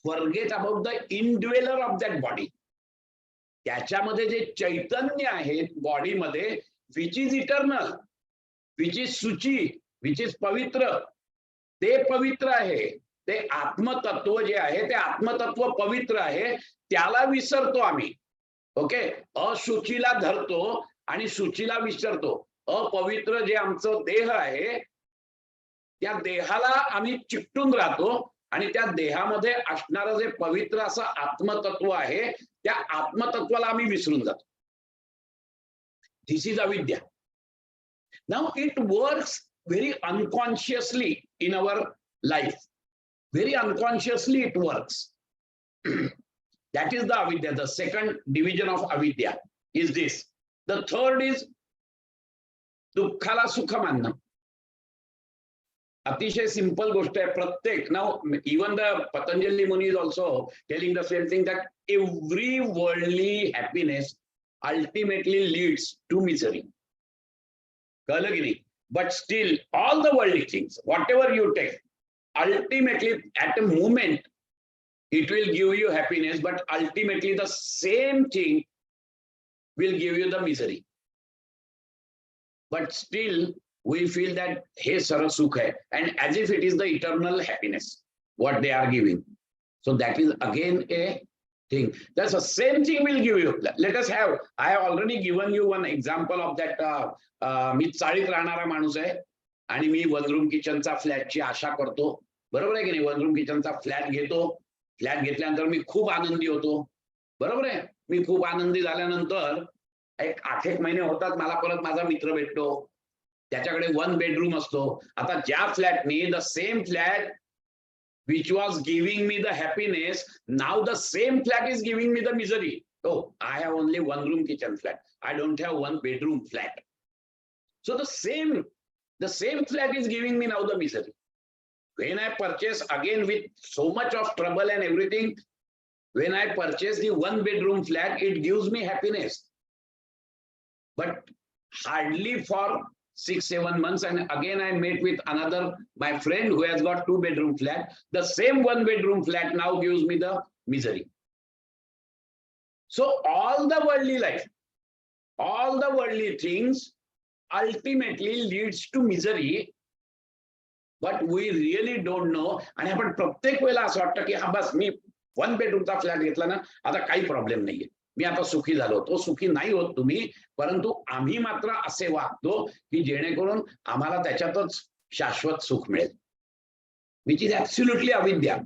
forget about the indweller of that body. त्याच्यामध्ये जे चैतन्य आहे बॉडीमध्ये, which is eternal, which is शुची, विच इज पवित्र, ते पवित्र आहे. ते आत्मतत्व जे आहे ते आत्मतत्व पवित्र आहे, त्याला विसरतो आम्ही. ओके, अशुचीला धरतो आणि शुचीला विसरतो. अपवित्र जे आमचं देह आहे त्या देहाला आम्ही चिकटून राहतो आणि त्या देहामध्ये असणारं जे पवित्र असं आत्मतत्व आहे, त्या आत्मतत्वाला आम्ही विसरून जातो. दिस इज अविद्या. Now it works very unconsciously in our life. Very unconsciously it works. That is the avidya. The second division of avidya is this. The third is दुःखाला सुख मानणं. अतिशय सिंपल गोष्ट आहे. प्रत्येक now even the Patanjali Muni is also telling the same thing, that every worldly happiness ultimately leads to misery. कळलं की नाही? But still all the worldly things, whatever you take, ultimately at a moment it will give you happiness, but ultimately the same thing will give you the misery. But still we feel that hey sara sukh hai, and as if it is the eternal happiness what they are giving. So that is again a thing. That's the same thing will give you. Let us have, I have already given you one example of that. मी चाळीत राहणारा माणूस आहे आणि मी one room किचनचा फ्लॅटची आशा करतो, बरोबर आहे की नाही? वन रूम किचनचा फ्लॅट घेतो. फ्लॅट घेतल्यानंतर मी खूप आनंदी होतो, बरोबर आहे? मी खूप आनंदी झाल्यानंतर एक 8-1 महिने होतात, मला परत माझा मित्र भेटतो, त्याच्याकडे 1 बेडरूम असतो. आता ज्या फ्लॅटनी, the same flat which was giving me the happiness, now the same flat is giving me the misery. Oh, I have only 1 room kitchen flat, I don't have 1 bedroom flat. So the same flat is giving me now the misery. When I purchase again with so much of trouble and everything, when I purchase the 1 bedroom flat, it gives me happiness, but hardly for 6-7 months, and again I met with another my friend who has got 2 bedroom flat. The same 1 bedroom flat now gives me the misery. So all the worldly life, all the worldly things ultimately leads to misery, but we really don't know. आणि आपण प्रत्येक वेळेला असं वाटतं की हा बस मी 1 बेडरूमचा flat घेतला ना, आता काही प्रॉब्लेम नाहीये, मी आता सुखी झालो. तो सुखी नाही होत तुम्ही, परंतु आम्ही मात्र असे वागतो की जेणेकरून आम्हाला त्याच्यातच शाश्वत सुख मिळेल, विच इज ऍब्सोल्युटली अविद्या.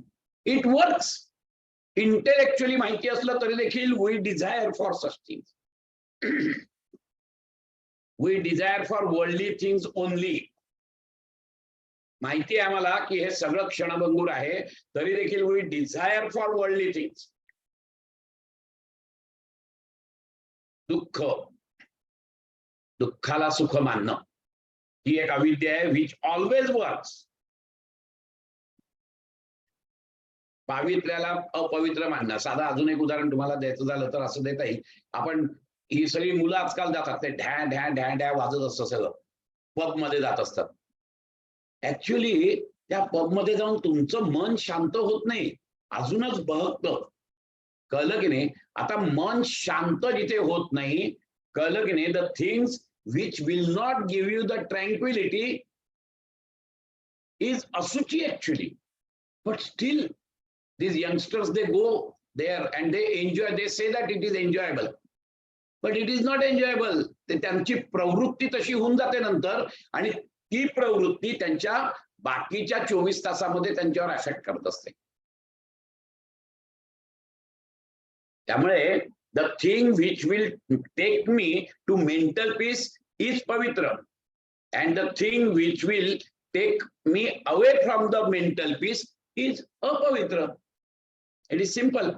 It works. इंटेलेक्च्युअली माहिती असलं तरी देखील we desire for such things. We desire for worldly things only. माहिती आहे आम्हाला की हे सगळं क्षणभंगूर आहे, तरी देखील we desire for worldly things. दुःख, दुःखाला सुख मानणं ही एक अविद्या आहे, विच ऑलवेज वर्क्स. पावित्र्याला अपवित्र मानणं. साधा अजून एक उदाहरण तुम्हाला द्यायचं झालं तर असं देता येईल. आपण ही सगळी मुलं आजकाल जातात, ते ढॅ ढॅ ढॅ ढॅ वाजत असतं, सगळं पब मध्ये जात असतात. ऍक्च्युअली त्या पब मध्ये जाऊन तुमचं मन शांत होत नाही, अजूनच बहकतं. कळलं की नाही? आता मन शांत जिथे होत नाही, कळलं की नाही? The things which will not give you the tranquility is asuchi actually. But still these youngsters, they go there and they enjoy, they say that it is enjoyable, but it is not enjoyable. ते त्यांची प्रवृत्ती तशी होऊन जाते नंतर, आणि ती प्रवृत्ती त्यांच्या बाकीच्या 24 तासामध्ये त्यांच्यावर अफेक्ट करत असते. त्यामुळे the thing which will take me to mental peace is pavitra, and the thing which will take me away from the mental peace is apavitra. It is simple.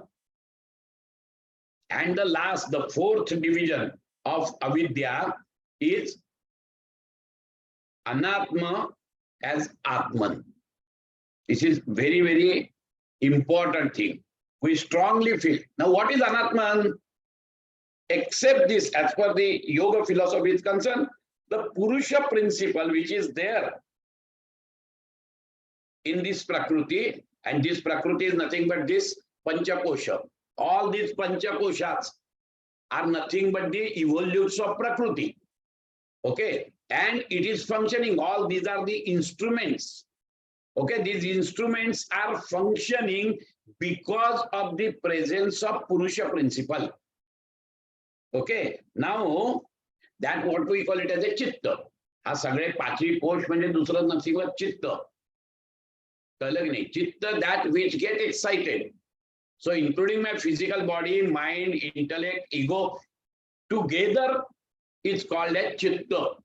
And the last, the fourth division of avidya is anatma as atman. This is very, very important thing. We strongly feel. Now what is anatman? Except this, as per the yoga philosophy is concerned, the purusha principle which is there in this prakriti, and this prakriti is nothing but this panchakosha. All these panchakoshas are nothing but the evolutes of prakriti. Okay, and it is functioning. All these are the instruments. Okay, these instruments are functioning because of the presence of purusha principle. Okay, now that what we call it as a chitta. हा सगळे 5ही कोश म्हणजे दुसरं nothing but चित्त. कळलं की नाही? चित्त, that which get excited. So including my physical body, mind, intellect, ego, together is called as chitta.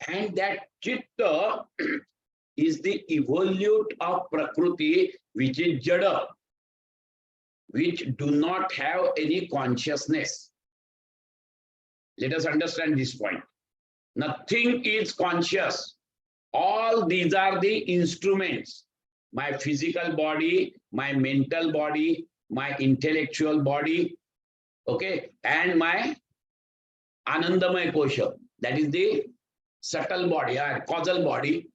And that chitta is the evolute of Prakriti, which is Jada, which do not have any consciousness. Let us understand this point. Nothing is conscious. All these are the instruments. My physical body, my mental body, my intellectual body, okay, and my Anandamaya Kosha, that is the subtle body, causal body.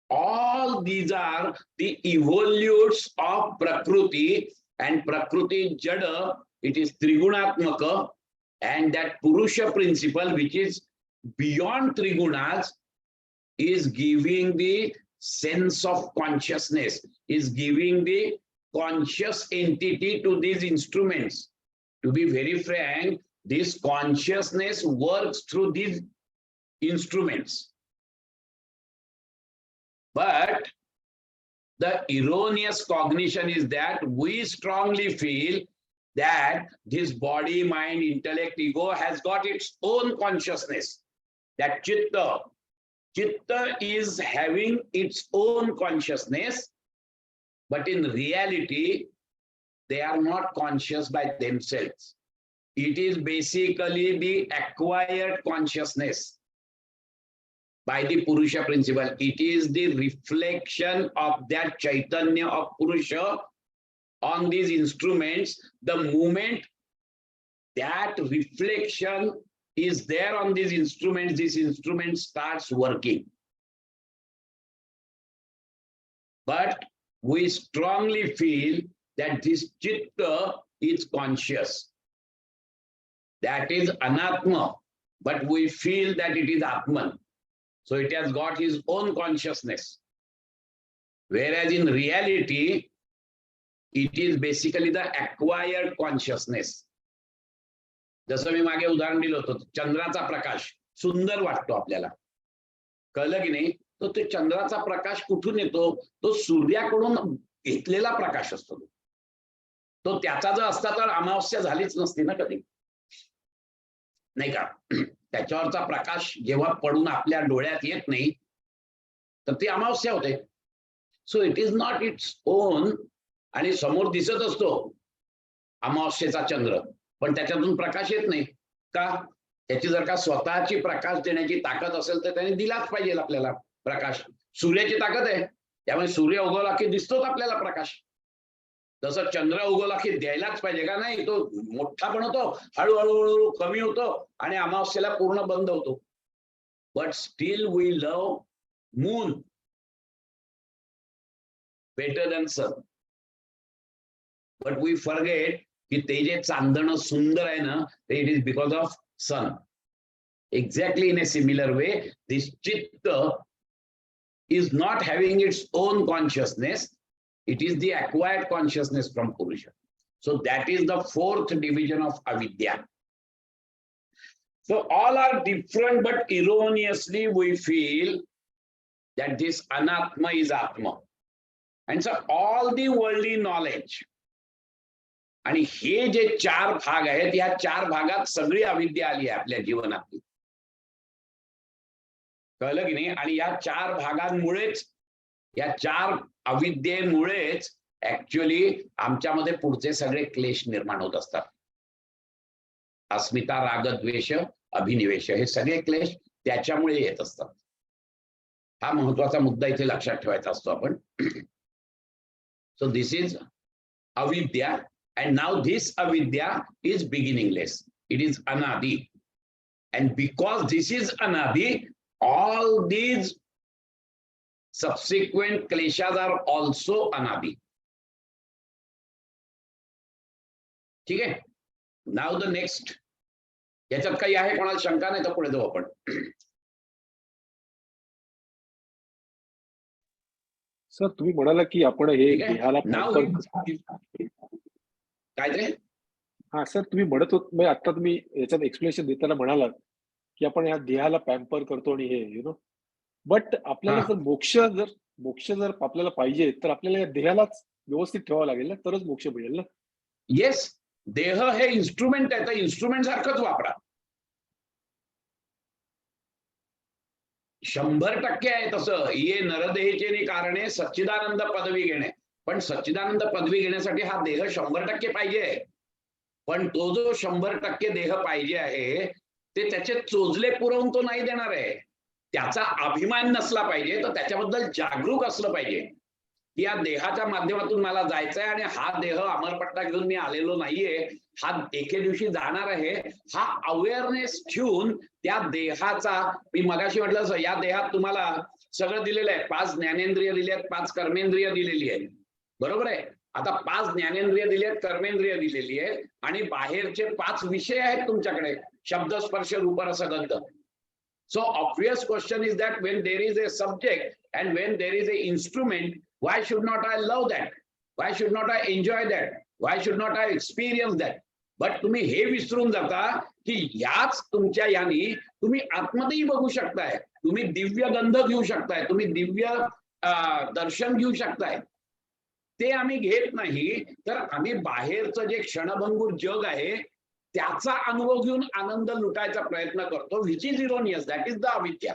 All these are the evolutes of Prakriti, and Prakriti Jada, it is Trigunatmaka, and that Purusha principle, which is beyond Trigunas, is giving the sense of consciousness, is giving the conscious entity to these instruments. To be very frank, this consciousness works through these instruments. But the erroneous cognition is that we strongly feel that this body, mind, intellect, ego has got its own consciousness. That chitta is having its own consciousness, but in reality, they are not conscious by themselves. It is basically the acquired consciousness by the Purusha principle. It is the reflection of that Chaitanya of Purusha on these instruments. The moment that reflection is there on these instruments, this instrument starts working. But we strongly feel that this chitta is conscious. That is anatma, but we feel that it is atman. So it has got his own consciousness. Whereas in reality, it is basically the acquired consciousness. जसं मी मागे उदाहरण दिलं होतं, चंद्राचा प्रकाश सुंदर वाटतो आपल्याला, कळलं की नाही? तो चंद्राचा प्रकाश कुठून येतो? तो सूर्याकडून घेतलेला प्रकाश असतो. तो त्याचा जर असता तर अमावस्या झालीच नसती ना कधी, नाही का? त्याच्यावरचा प्रकाश जेव्हा पडून आपल्या डोळ्यात येत नाही तर ती अमावस्या होते. So it is not its own. आणि समोर दिसत असतो अमावस्येचा चंद्र, पण त्याच्यातून प्रकाश येत नाही का? त्याची जर का स्वतःची प्रकाश देण्याची ताकद असेल तर त्याने दिलाच पाहिजे आपल्याला प्रकाश. सूर्याची ताकद आहे, त्यामुळे सूर्य उगवला की दिसतोच आपल्याला प्रकाश. तसं चंद्र उगवला की द्यायलाच पाहिजे का? नाही, तो मोठा पण होतो, हळूहळू कमी होतो आणि अमावस्येला पूर्ण बंद होतो. But still we love moon better than sun. But we forget की ते जे चांदणं सुंदर आहे ना, ते it is because of sun. Exactly in a similar way, this chitta is not having its own consciousness. It is the acquired consciousness from Purusha. So that is the fourth division of avidya. So all are different, but erroneously we feel that this anatma is atma. And so all the worldly knowledge, आणि हे जे चार भाग आहेत, या चार भागात सगळी अविद्या आली आहे आपल्या जीवनात, कळलं की नाही? आणि या चार भागांमुळेच, या चार अविद्येमुळेच ऍक्च्युअली आमच्यामध्ये पुढचे सगळे क्लेश निर्माण होत असतात. अस्मिता, राग, द्वेष, अभिनिवेश, हे सगळे क्लेश त्याच्यामुळे येत असतात. हा महत्वाचा मुद्दा इथे लक्षात ठेवायचा असतो आपण. सो दिस इज अविद्या. And now this avidya is beginningless. It is anadi. And because this is anadi, all these subsequent kleshas are also anadi. ठीक आहे? Now the next. याच्यात काही आहे कोणाला शंका? नाही तर पुढे जाऊ आपण. सर तुम्ही म्हणाला की आपण हे देहाला काय ते? हा सर तुम्ही म्हणत होत, म्हणजे आता तुम्ही याच्यात एक्सप्लेनेशन देताना म्हणालात की आपण या देहाला पॅम्पर करतो आणि हे बट आपल्याला जर मोक्ष जर मोक्ष जर आपल्याला पाहिजे तर आपल्याला या देहालाच व्यवस्थित ठेवावं लागेल ना, तरच मोक्ष मिळेल ना. येस, देह हे इन्स्ट्रुमेंट आहे, तर इन्स्ट्रुमेंट सारखंच वापरा. 100% आहे तसं. ये नरदेहेचे कारणे सच्चिदानंद पदवी घेणे. पण सच्चिदानंद पदवी घेण्यासाठी हा देह 100% पाहिजे. पण तो जो 100% देह पाहिजे आहे, ते त्याचे चोचले पुरवून तो नाही देणार आहे. त्याचा अभिमान नसला पाहिजे, तर त्याच्याबद्दल जागरूक असलं पाहिजे की या देहाच्या माध्यमातून मला जायचंय आणि हा देह अमरपट्टा घेऊन मी आलेलो नाहीये, हा एके दिवशी जाणार आहे. हा अवेअरनेस ठेवून त्या देहाचा, मी मगाशी म्हटलं या देहात तुम्हाला सगळं दिलेलं आहे. 5 ज्ञानेंद्रिय दिली आहेत, 5 कर्मेंद्रिय दिलेली आहेत, बरोबर आहे. आता 5 ज्ञानेंद्रिय दिली आहेत, कर्मेंद्रिय दिलेली आहे, आणि बाहेरचे 5 विषय आहेत तुमच्याकडे, शब्द स्पर्श रूप रस गंध. So obvious question is that when there is a subject and when there is a instrument, why should not I love that? Why should not I enjoy that? Why should not I experience that? But तुम्ही हे विसरून जाता की याच तुमच्या यानी तुम्ही आतमध्येही बघू शकताय, तुम्ही दिव्य गंध घेऊ शकताय, तुम्ही दिव्य दर्शन घेऊ शकताय. ते आम्ही घेत नाही, तर आम्ही बाहेरचं जे क्षणभंगूर जग आहे त्याचा अनुभव घेऊन आनंद लुटायचा प्रयत्न करतो, which is erroneous. That is the अविद्या.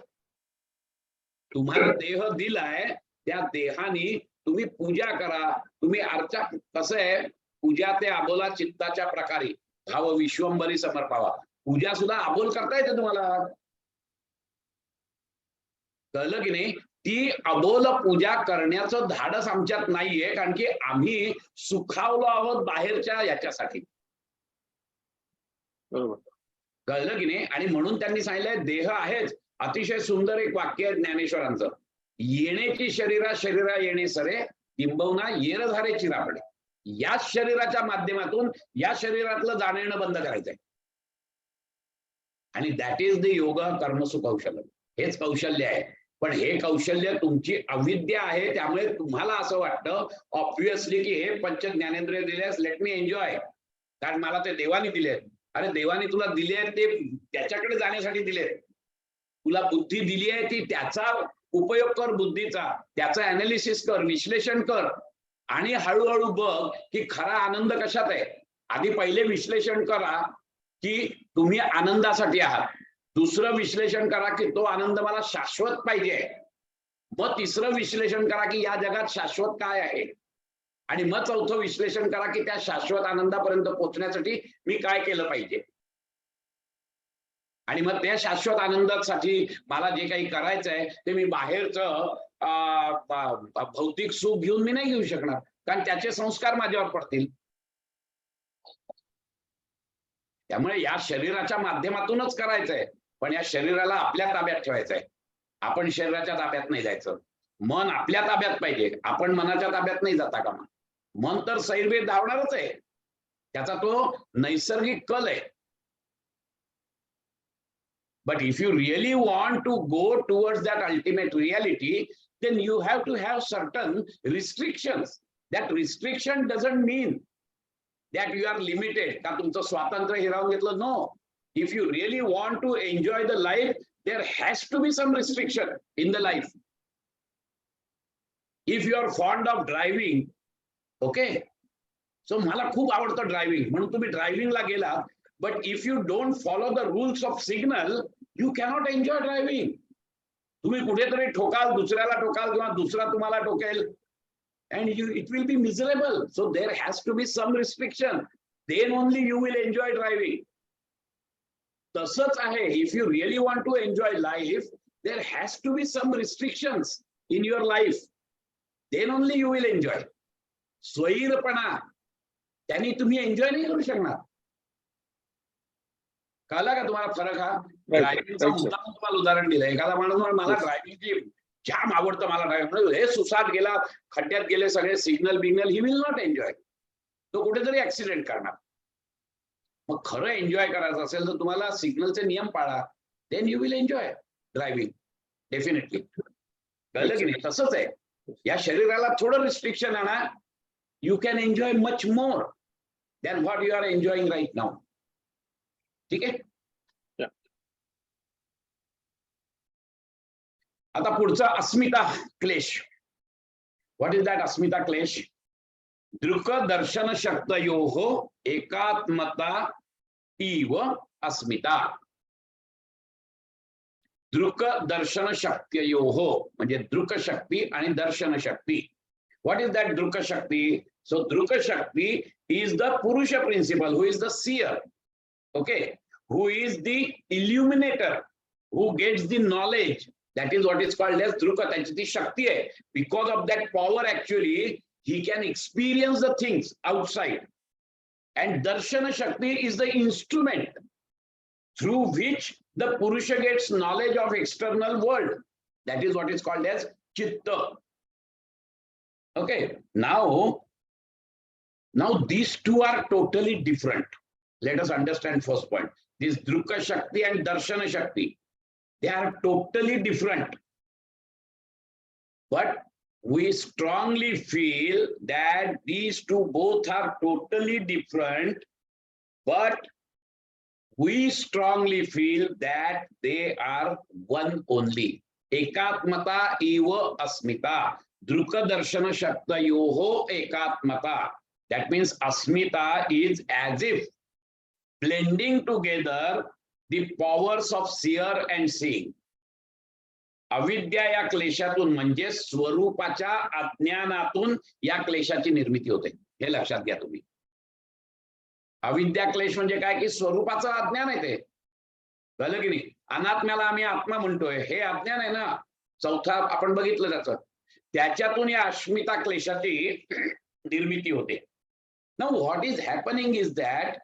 तुम्हाला देह दिलाय, त्या देहानी तुम्ही पूजा करा, तुम्ही अर्चा. कसं आहे, पूजा ते अबोला चित्ताच्या प्रकारे भाव विश्वंभरी समर्पावा. पूजा सुद्धा अबोल करता येते तुम्हाला, कळलं की नाही. ती अबोल पूजा करण्याचं धाडस आमच्यात नाहीये, कारण की आम्ही सुखावलो आहोत बाहेरच्या याच्यासाठी, बरोबर. कळलं की नाही. आणि म्हणून त्यांनी सांगितलंय देह आहेच. अतिशय सुंदर एक वाक्य आहे ज्ञानेश्वरांचं, येण्याची शरीरा शरीरा येणे सरे, किंबहुना येर झारे चिरापडे. याच शरीराच्या माध्यमातून या शरीरातलं जाणं बंद करायचंय. आणि दॅट इज द योग कर्मसु कौशल्य. हेच कौशल्य आहे. पण हे कौशल्य तुमची अविद्या आहे, त्यामुळे तुम्हाला असं वाटतं ऑब्व्हियसली की हे पंच ज्ञानेंद्रिय दिलेस, लेट मी एन्जॉय, कारण मला ते देवानी दिले. अरे देवाने तुला दिले आहेत ते त्याच्याकडे जाण्यासाठी दिले. तुला बुद्धी दिली आहे ती त्याचा उपयोग कर, बुद्धीचा त्याचा अनालिसिस कर, विश्लेषण कर, आणि हळूहळू बघ की खरा आनंद कशात आहे. आधी पहिले विश्लेषण करा की तुम्ही आनंदासाठी आहात, दुसरं विश्लेषण करा की तो आनंद मला शाश्वत पाहिजे, मग तिसरं विश्लेषण करा की या जगात शाश्वत काय आहे, आणि मग चौथं विश्लेषण करा की त्या शाश्वत आनंदापर्यंत पोहोचण्यासाठी मी काय केलं पाहिजे. आणि मग त्या शाश्वत आनंदासाठी मला जे काही करायचं आहे ते मी बाहेरचं भौतिक सुख घेऊन मी नाही घेऊ शकणार, कारण त्याचे संस्कार माझ्यावर पडतील. त्यामुळे या शरीराच्या माध्यमातूनच करायचंय, पण या शरीराला आपल्या ताब्यात ठेवायचंय. आपण शरीराच्या ताब्यात नाही जायचं. मन आपल्या ताब्यात पाहिजे, आपण मनाच्या ताब्यात नाही जाता कामा. मन तर सैरभेर धावणारच आहे, त्याचा तो नैसर्गिक कल आहे. But if you really want to go towards that ultimate reality, then you have to have certain restrictions. That restriction doesn't mean that you are limited. का तुमचं स्वातंत्र्य हिरावून घेतलं? No. If you really want to enjoy the life, there has to be some restriction in the life. If you are fond of driving, okay, so मला खूप आवडतं driving, म्हणून तुम्ही ड्रायव्हिंगला गेला, but if you don't follow the rules of signal, you cannot enjoy driving. तुम्ही कुठेतरी ठोकाल, दुसऱ्याला ठोकाल, किंवा दुसरा तुम्हाला ठोकेल, and it will be miserable. So there has to be some restriction, then only you will enjoy driving. तसंच आहे, if you really want to enjoy life, there has to be some restrictions in your life, then only you will enjoy. स्वैरपणा त्यांनी तुम्ही enjoy नाही करू शकणार. कळला का तुम्हाला फरक? हा ड्रायव्हिंगचा मुद्दा तुम्हाला उदाहरण दिलं. एखादा माणूस मला ड्रायव्हिंगची जाम आवडतं, मला ड्रायव्हिंग, हे सुसाट गेला, खड्ड्यात गेले सगळे सिग्नल बिग्नल, ही विल नॉट एन्जॉय. तो कुठेतरी ऍक्सिडेंट करणार. मग खरं एन्जॉय करायचं असेल तर तुम्हाला सिग्नलचे नियम पाळा, then you will enjoy driving definitely. कळलं की नाही? तसंच आहे, या शरीराला थोडं रिस्ट्रिक्शन आणा, you can enjoy much more than what you are enjoying right now. ठीक आहे. आता पुढचा अस्मिता क्लेश. What is that अस्मिता क्लेश? दृक दर्शन शक्तयोः एकात्मता इव अस्मिता. दृक दर्शन शक्तयोः म्हणजे दृक शक्ती आणि दर्शन शक्ती. What is that dhruk shakti? So dhruk shakti is the purusha principle, who is the seer, okay, who is the illuminator, who gets the knowledge. That is what is called as dhruka. That's the shakti hai. Because of that power, actually, he can experience the things outside. And darshana shakti is the instrument through which the purusha gets knowledge of external world. That is what is called as chitta. Okay, now these two are totally different. Let us understand first point. This Dhruka Shakti and Darshana Shakti, they are totally different. But we strongly feel that these two both are totally different, but we strongly feel that they are one only. Ekatmata eva asmita. Dhruka darshana shaktayoho ekatmata. That means asmita is as if blending together the powers of seer and seeing. अविद्या या क्लेशातून म्हणजे स्वरूपाच्या अज्ञानातून या क्लेशाची निर्मिती होते. हे लक्षात घ्या तुम्ही. अविद्या क्लेश म्हणजे काय की स्वरूपाचं अज्ञान आहे ते. कळलं की नाही? अनात्म्याला आम्ही आत्मा म्हणतोय, हे अज्ञान आहे ना. चौथा आपण बघितलं त्याचं. त्याच्यातून या अस्मिता क्लेशाची निर्मिती होते. Now what is happening is that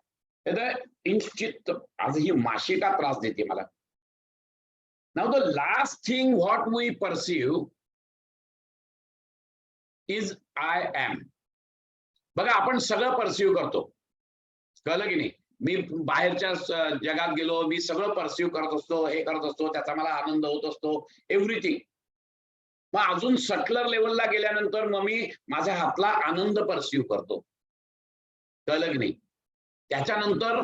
इंचित आज ही माशी का त्रास देते मला. Now the last thing what we perceive is I am. बघा आपण सगळं परसीव करतो. कळलं की नाही? मी बाहेरच्या जगात गेलो, मी सगळं परसीव करत असतो, हे करत असतो, त्याचा मला आनंद होत असतो, एव्हरीथिंग. मग अजून सटलर लेवलला गेल्यानंतर मग मी माझ्या हातला आनंद परसीव करतो. कळलं की नाही? त्याच्यानंतर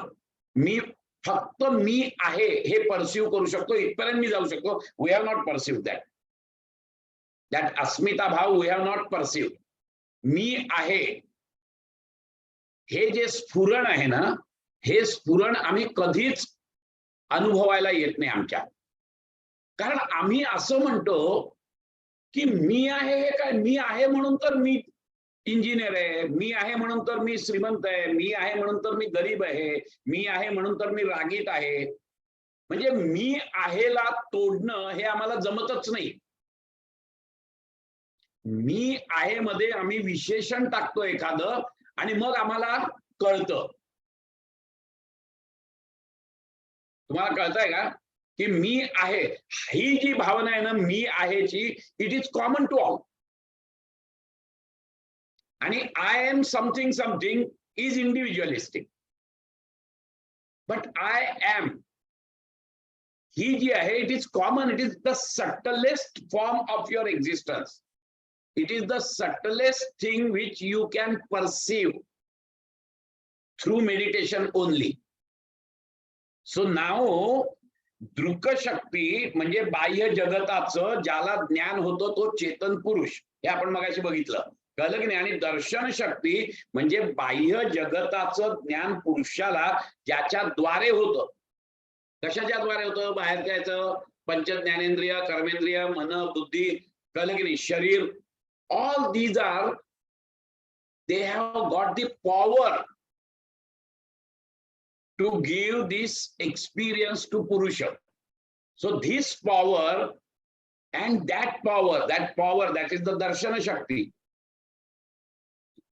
मी फक्त मी आहे हे परसीव करू शकतो, इथपर्यंत मी जाऊ शकतो. We have not perceive that अस्मिता भाव वी हॅव नॉट परसीव. मी आहे हे जे स्फुरण आहे ना, हे स्फुरण आम्ही कधीच अनुभवायला येत नाही आमच्या. कारण आम्ही असं म्हणतो की मी आहे हे काय, मी आहे म्हणून तर मी इंजिनियर आहे, मी आहे म्हणून तर मी श्रीमंत आहे, मी आहे म्हणून तर मी गरीब आहे, मी आहे म्हणून तर मी रागीट आहे. म्हणजे मी आहेला तोडणं हे आम्हाला जमतच नाही. मी आहे मध्ये आम्ही विशेषण टाकतो एखादं आणि मग आम्हाला कळतं. तुम्हाला कळतंय का की मी आहे ही जी भावना आहे ना, मी आहेची, it is common to all. आणि I am something something is individualistic. But I am ही जी आहे, it is common. It is the subtlest form of your existence. It is the subtlest thing which you can perceive through meditation only. So नाव दृक शक्ती म्हणजे बाह्य जगताचं ज्याला ज्ञान होतं तो चेतन पुरुष, हे आपण मगाशी बघितलं. कळलं की नाही? आणि दर्शन शक्ती म्हणजे बाह्य जगताचं ज्ञान पुरुषाला ज्याच्या द्वारे होतं. कशाच्या द्वारे होतं? बाहेरच्या याचं पंच ज्ञानेंद्रिय, कर्मेंद्रिय, मन, बुद्धी, कळलं की नाही, शरीर. All these are, they have got the power to give this experience to Purusha. So this power and that power, that is the Darshana Shakti.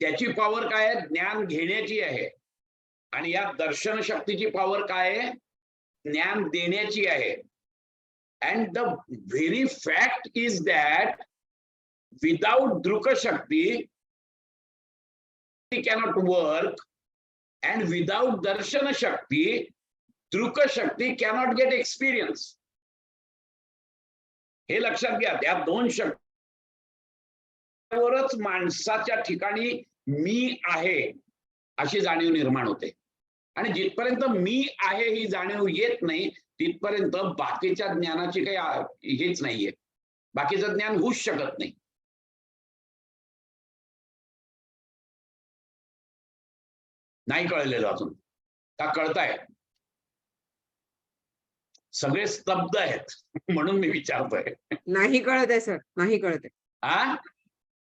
त्याची पॉवर काय आहे? ज्ञान घेण्याची आहे. आणि या दर्शन शक्तीची पॉवर काय आहे? ज्ञान देण्याची आहे. And the very fact is that without Dhruka Shakti, it cannot work. And without Darshana Shakti, Dhruka Shakti cannot get experience. हे लक्षात घ्या. त्या दोन शक्तीवरच माणसाच्या ठिकाणी मी आहे अशी जाणीव निर्माण होते. आणि जिथपर्यंत मी आहे ही जाणीव येत नाही तिथपर्यंत बाकीच्या ज्ञानाची काही हेच नाहीये. बाकीचं ज्ञान होऊच शकत नाही. नाही कळलेलं अजून का कळताय? सगळे स्तब्ध आहेत म्हणून मी विचारतोय. नाही कळत आहे सर, नाही कळत आहे. आ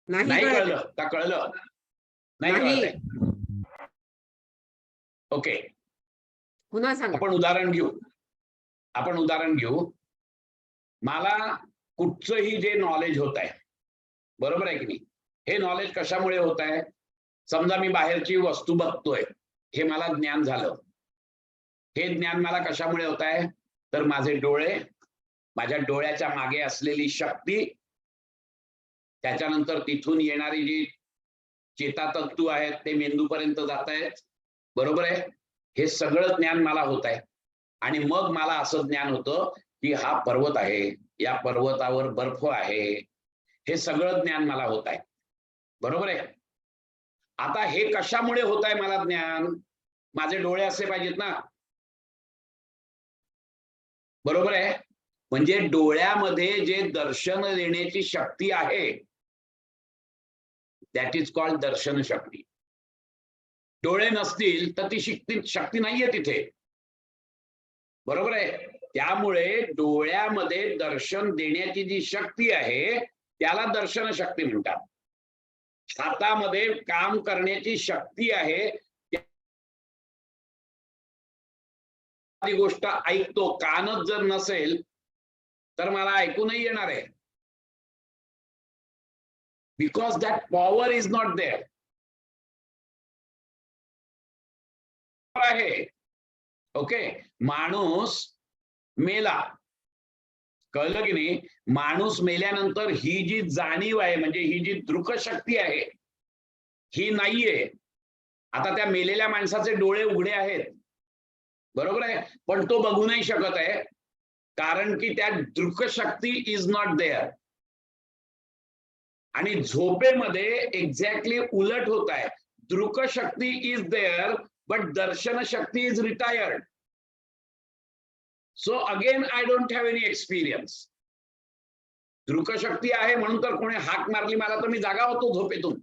नाही नाही कळत आहे. कळलं का कळलं? नाही नाही. कळतंय. ओके, पुन्हा सांगा. आपण उदाहरण घेऊ. मला कुठचंही जे नॉलेज होत आहे, बरोबर आहे की नाही, हे नॉलेज कशामुळे होत आहे? समजा मी बाहेरची वस्तू बघतोय, हे मला ज्ञान झालं. हे ज्ञान मला कशामुळे होत आहे? तर माझे डोळे, माझ्या डोळ्याच्या मागे असलेली शक्ती, त्याच्यानंतर तिथून येणारी जी चेतातंतू आहेत ते मेंदूपर्यंत जात आहेत, बरोबर आहे. हे सगळं ज्ञान मला होत आहे. आणि मग मला असं ज्ञान होतं की हा पर्वत आहे, या पर्वतावर बर्फ आहे, हे सगळं ज्ञान मला होत आहे, बरोबर आहे. आता हे कशामुळे होत आहे मला ज्ञान? माझे डोळे असले पाहिजेत ना, बरोबर आहे. म्हणजे डोळ्यामध्ये जे दर्शन देण्याची शक्ती आहे, दॅट इज कॉल्ड दर्शन शक्ती. डोळे नसतील तर ती शक्ती नाहीये तिथे, बरोबर आहे. त्यामुळे डोळ्यामध्ये दर्शन देण्याची जी शक्ती आहे त्याला दर्शन शक्ती म्हणतात. हातामध्ये काम करण्याची शक्ती आहे, ती गोष्ट ऐकतो. कानच जर नसेल तर मला ऐकू नाही येणार आहे, because that power is not there आहे. ओके, माणूस मेला, कळलं की नाही. माणूस मेल्यानंतर ही जी जाणीव आहे, म्हणजे ही जी दृक शक्ती आहे, ही नाहीये. आता त्या मेलेल्या माणसाचे डोळे उघडे आहेत, बरोबर आहे, पण तो बघू नाही शकत आहे, कारण की त्या दृक शक्ती इज नॉट देअर. आणि झोपेमध्ये एक्झॅक्टली उलट होत आहे. दृक शक्ती इज देअर बट दर्शन शक्ती is retired. So again I don't have any experience. दृक शक्ती आहे म्हणून तर कोणी हाक मारली मला तर मी जागा होतो झोपेतून,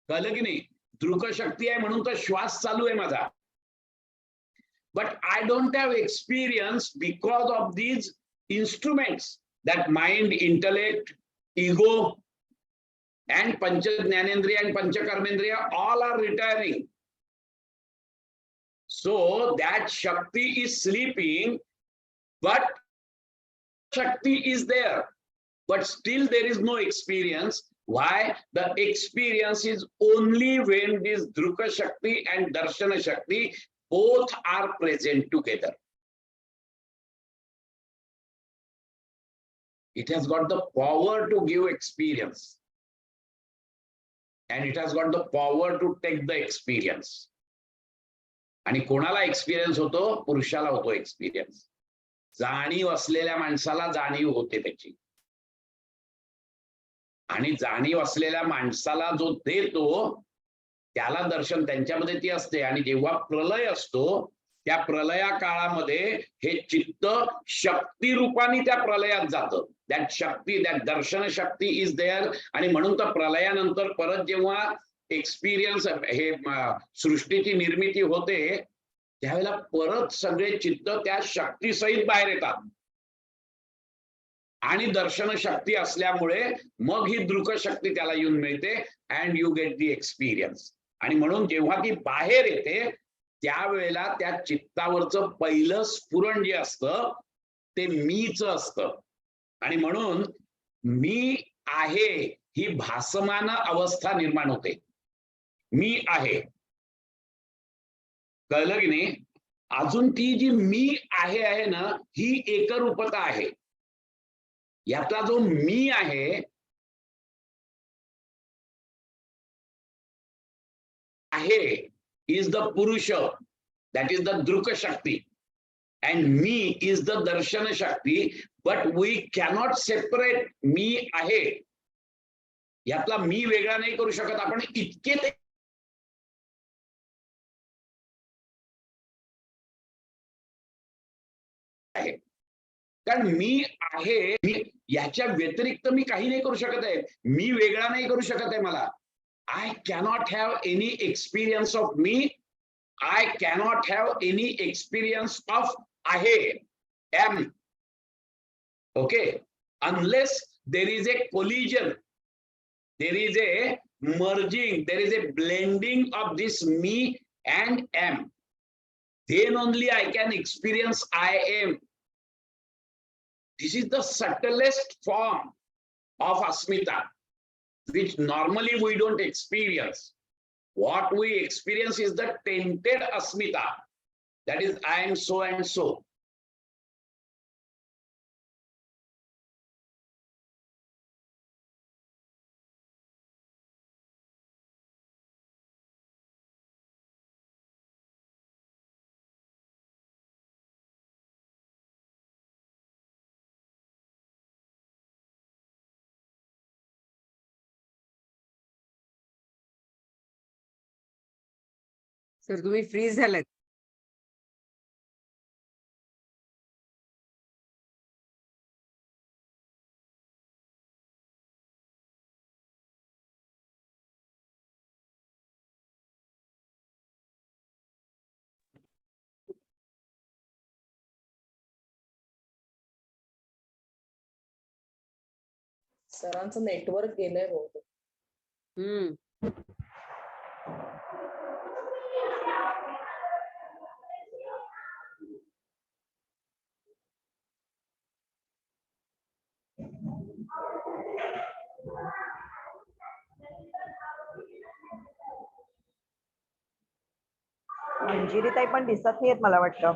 कळलं की नाही. दृक शक्ती आहे म्हणून तर श्वास चालू आहे माझा. But I don't have experience because of these instruments, that mind, intellect, ego, and panch jnanendriya and panch karmendriya all are retiring. So that Shakti is sleeping, but Shakti is there. But still there is no experience. Why? The experience is only when this Druka Shakti and Darshana Shakti both are present together. It has got the power to give experience, and it has got the power to take the experience. आणि कोणाला experience होतो? पुरुषाला होतो experience. जाणीव असलेल्या माणसाला जाणीव होते त्याची, आणि जाणीव असलेल्या माणसाला जो देतो त्याला दर्शन त्यांच्यामध्ये ती असते. आणि जेव्हा प्रलय असतो त्या प्रलया काळामध्ये हे चित्त शक्ती रूपाने त्या प्रलयात जातं. दॅट शक्ती, दॅट दर्शन शक्ती इज देअर. आणि म्हणून तर प्रलयानंतर परत जेव्हा एक्सपिरियन्स, हे सृष्टीची निर्मिती होते, त्यावेळेला परत सगळे चित्त त्या शक्तीसहित बाहेर येतात. आणि दर्शन शक्ती असल्यामुळे मग ही दृक शक्ती त्याला येऊन मिळते, and you get the experience. आणि म्हणून जेव्हा ती बाहेर येते त्यावेळेला त्या चित्तावरचं पहिलं स्फुरण जे असतं ते मीच असतं. आणि म्हणून मी आहे ही भासमान अवस्था निर्माण होते. मी आहे, कळलं की नाही. अजून ती जी मी आहे ना, ही एकरूपता आहे. यातला जो मी आहे is the Purusha, that is the Druka Shakti, and me is the Darshana Shakti, but we cannot separate मी आहे. यातला मी वेगळा नाही करू शकत आपण. इतके ते आहे, कारण मी आहे, याच्या व्यतिरिक्त मी काही नाही करू शकत आहे. मी वेगळा नाही करू शकत आहे मला. I cannot have any experience of me. I cannot have any experience of I am. Okay, unless there is a collision, there is a merging, there is a blending of this me and am. Then only I can experience I am. This is the subtlest form of asmita, which normally we don't experience. What we experience is the tainted asmita. That is, I am so and so. Sir तुम्ही fridge झालात. सरांचं network गेलंय बहुतेक. मंजिरीताई पण दिसत नाहीयेत मला वाटतं.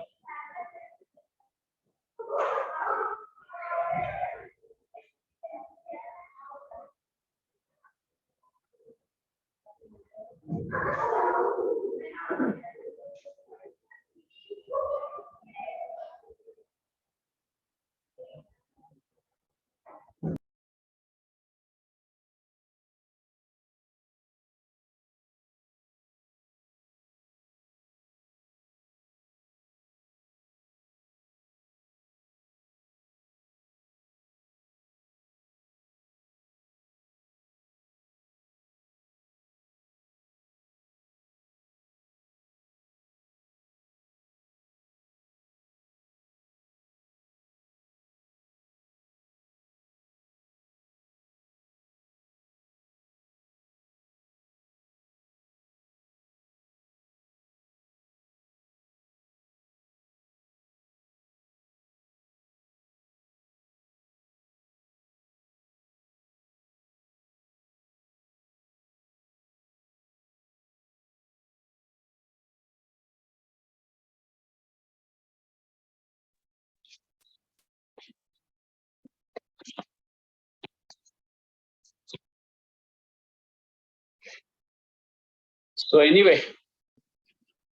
So anyway,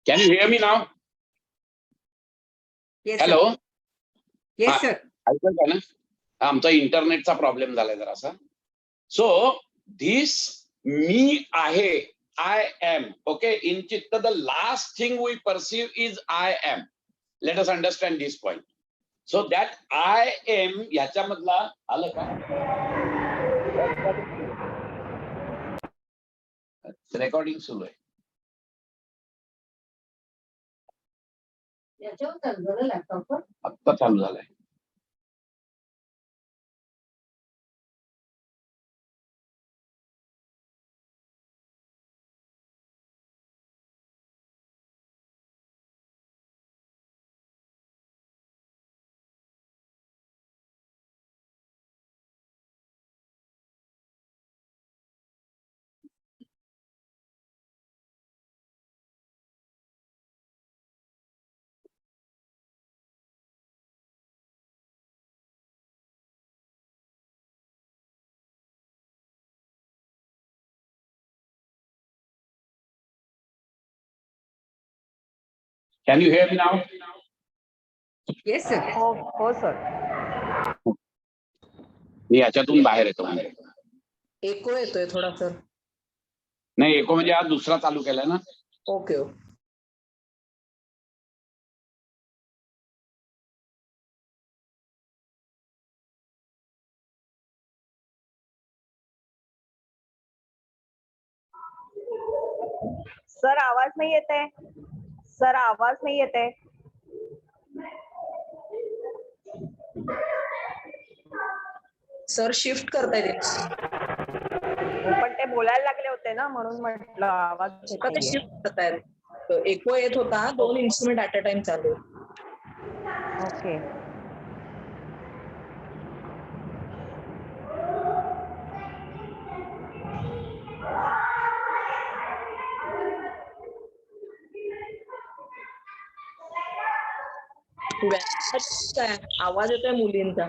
can you hear me now? Yes Hello? Sir. Yes sir. ऐकत आहे ना? आमचा इंटरनेटचा प्रॉब्लेम झालाय जरासा. सो धिस मी आहे, I am. Okay, in chitta, the last thing we perceive is I am. Let us understand this point. So that I am याच्यामधला आलं का? रेकॉर्डिंग सुरू आहे. आत्ता चालू झालंय. Can you hear me now? Yes sir. हो sir. मी याच्यातून बाहेर येतो. एको येतोय थोडा सर. नाही, एको म्हणजे आज दुसरा चालू केलाय ना. Okay okay. सर आवाज नाही येत आहे. सर आवाज नाही येत आहे. सर शिफ्ट करतायत. पण ते बोलायला लागले होते ना म्हणून म्हटलं आवाज येत ते नाहीये. शिफ्ट करतायत. एको येत होता, 2 इन्स्ट्रुमेंट ऍट अ टाइम चालू. ओके. आवाज येतोय मुलींचा.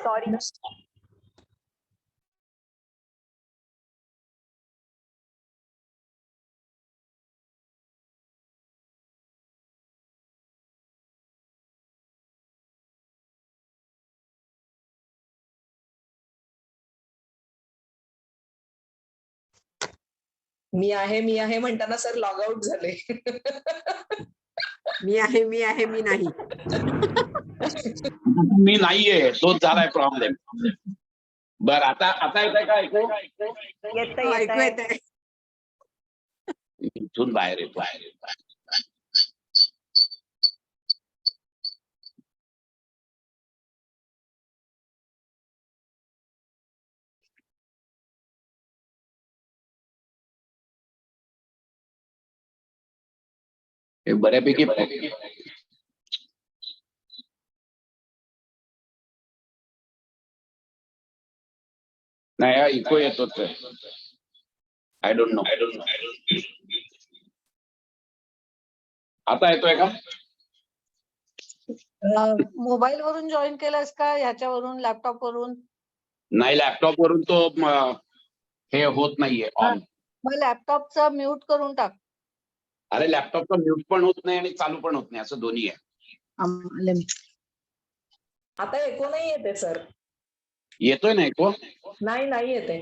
सॉरी. मी आहे म्हणताना सर लॉग आउट झाले. मी आहे मी नाही. मी नाहीये, तोच झालाय प्रॉब्लेम. बर आता येत आहे का ऐकू? येतंय ऐकू येतंय. येतंय. इथून बाहेर येतो. हे बऱ्यापैकी नाही इको येतोच. I don't know. आता येतोय का? मोबाईल वरून जॉईन केलंस का ह्याच्यावरून लॅपटॉप वरून? नाही, लॅपटॉप वरून तो हे होत नाहीये ऑन. मग लॅपटॉपचा म्यूट करून टाक. अरे लॅपटॉपचा म्यूट पण होत नाही आणि चालू पण होत नाही, असं दोन्ही आहे. आता एको नाही येते सर. येतोय ना ऐकू? नाही येते.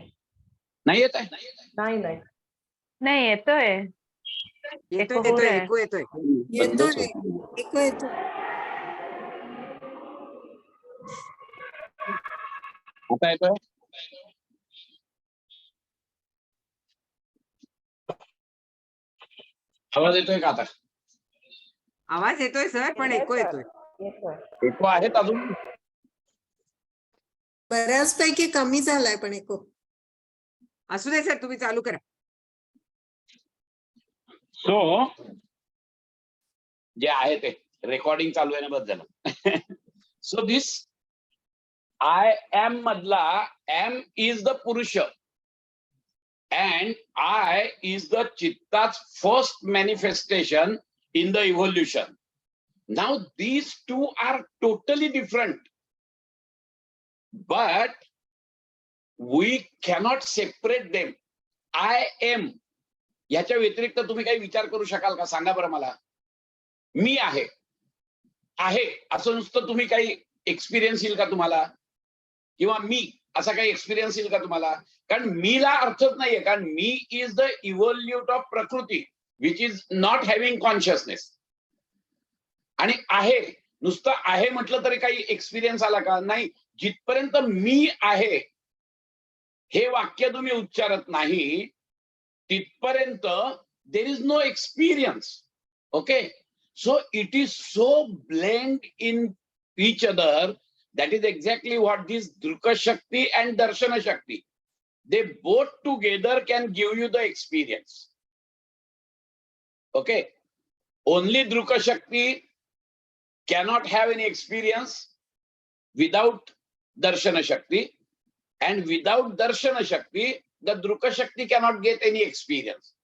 नाही येत आहे? नाही नाही येतोय. येतोय ऐकू येतोय. बंदच होत नाही. आता येतोय? आवाज येतोय का आता? आवाज येतोय सर, पण ऐकू येतोय. एको आहेत अजून? बऱ्याचपैकी कमी झालाय पण एको. असू दे सर, तुम्ही चालू करा. सो जे आहे ते रेकॉर्डिंग चालू आहे ना, बस झालं. सो दिस आय एम मधला एम इज द पुरुष and I is the Chitta's first manifestation in the evolution. Now these two are totally different, but we cannot separate them. I am याच्या व्यतिरिक्त तुम्ही काही विचार करू शकाल का? सांगा बरं मला. मी आहे असं नुसतं तुम्ही काही एक्सपिरियन्स येईल का तुम्हाला? किंवा मी असा काही एक्सपिरियन्स येईल का तुम्हाला? कारण मीला अर्थच नाहीये. कारण मी इज द इव्हॉल्यूट ऑफ प्रकृती which is not having consciousness. आणि आहे नुसतं आहे म्हटलं तरी काही एक्सपिरियन्स आला का? नाही. जिथपर्यंत मी आहे हे वाक्य तुम्ही उच्चारत नाही तिथपर्यंत there is no experience. Okay. So it is so blend in each other. That is exactly what this Druka Shakti and Darshana Shakti, they both together can give you the experience. Okay. Only Druka Shakti cannot have any experience without Darshana Shakti, and without Darshana Shakti, the Druka Shakti cannot get any experience.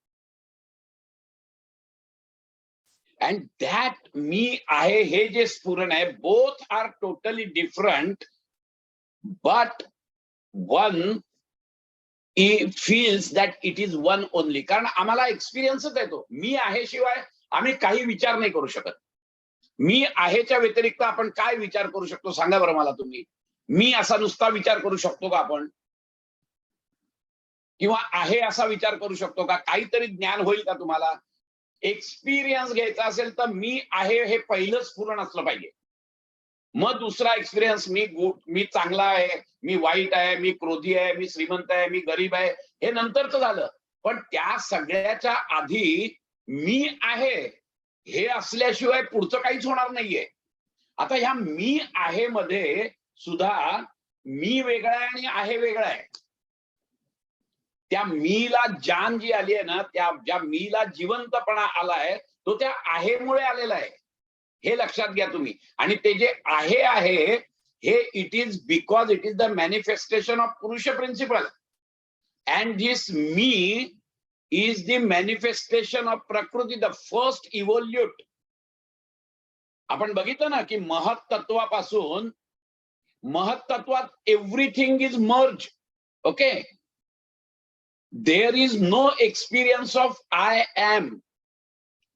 And that me ahe he je spuran hai, both are totally different, but one feels that it is one only. कारण आम्हाला एक्सपिरियन्सच येतो. मी आहे शिवाय आम्ही काही विचार नाही करू शकत. मी आहेच्या व्यतिरिक्त आपण काय विचार करू शकतो सांगा बरं मला तुम्ही. मी असा नुसता विचार करू शकतो का आपण? किंवा आहे असा विचार करू शकतो का? काहीतरी ज्ञान होईल का तुम्हाला? एक्सपिरियन्स घ्यायचा असेल तर मी आहे हे पहिलंच पूर्ण असलं पाहिजे. मग दुसरा एक्सपिरियन्स मी चांगला आहे, मी वाईट आहे, मी क्रोधी आहे, मी श्रीमंत आहे, मी गरीब आहे, हे नंतरच झालं. पण त्या सगळ्याच्या आधी मी आहे हे असल्याशिवाय पुढचं काहीच होणार नाहीये. आता ह्या मी आहे मध्ये सुद्धा मी वेगळा आहे आणि आहे वेगळा आहे. त्या मीला जान जी आली आहे ना, त्या ज्या मीला जिवंतपणा आलाय तो त्या आहेमुळे आलेला आहे, हे लक्षात घ्या तुम्ही. आणि ते जे आहे हे it is because it is the manifestation of पुरुष प्रिन्सिपल, अँड दिस मी इज द मॅनिफेस्टेशन ऑफ प्रकृती, द फर्स्ट इव्होल्यूट. आपण बघितलं ना की महत्त्वापासून महत्त्वात everything is merge. Okay, there is no experience of I am.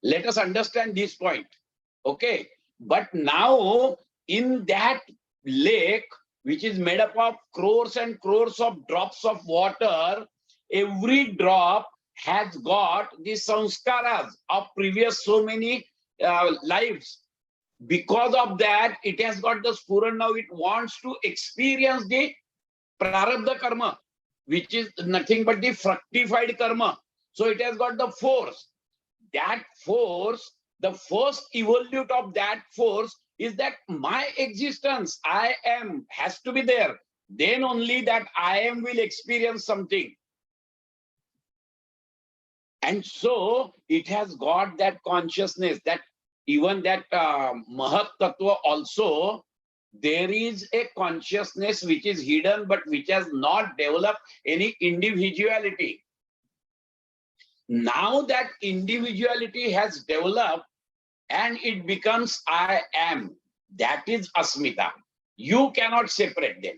Let us understand this point. Okay, but now in that lake which is made up of crores and crores of drops of water, every drop has got the sanskaras of previous so many lives. Because of that it has got the spuran. Now it wants to experience the prarabdha karma, which is nothing but the fructified karma. So it has got the force. That force, the first evolute of that force is that my existence, I am, has to be there. Then only that I am will experience something. And so it has got that consciousness, that even that Mahat Tattva also, there is a consciousness which is hidden but which has not developed any individuality. Now that individuality has developed and it becomes I am, that is Asmita. You cannot separate them.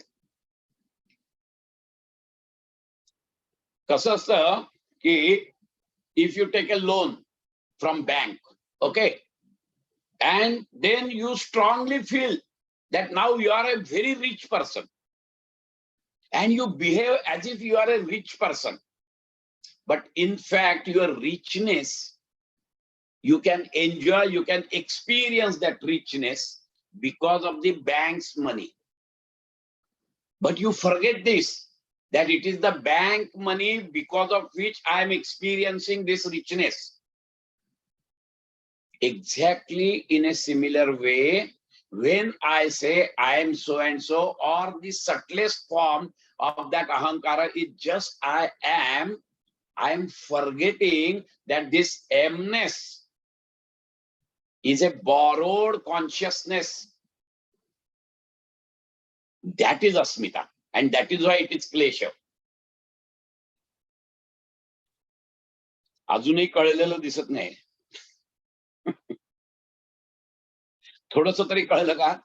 कसं असतं की if you take a loan from bank, okay, and then you strongly feel that now you are a very rich person and you behave as if you are a rich person, but in fact your richness, you can enjoy, you can experience that richness because of the bank's money. But you forget this, that it is the bank money because of which I am experiencing this richness. Exactly in a similar way, when I say I am so and so, or the subtlest form of that ahankara is just I am forgetting that this amness is a borrowed consciousness. That is asmita, and that is why it is klesha. अजूनही कळलेलं दिसत नाही. थोडस तरी कळलं का?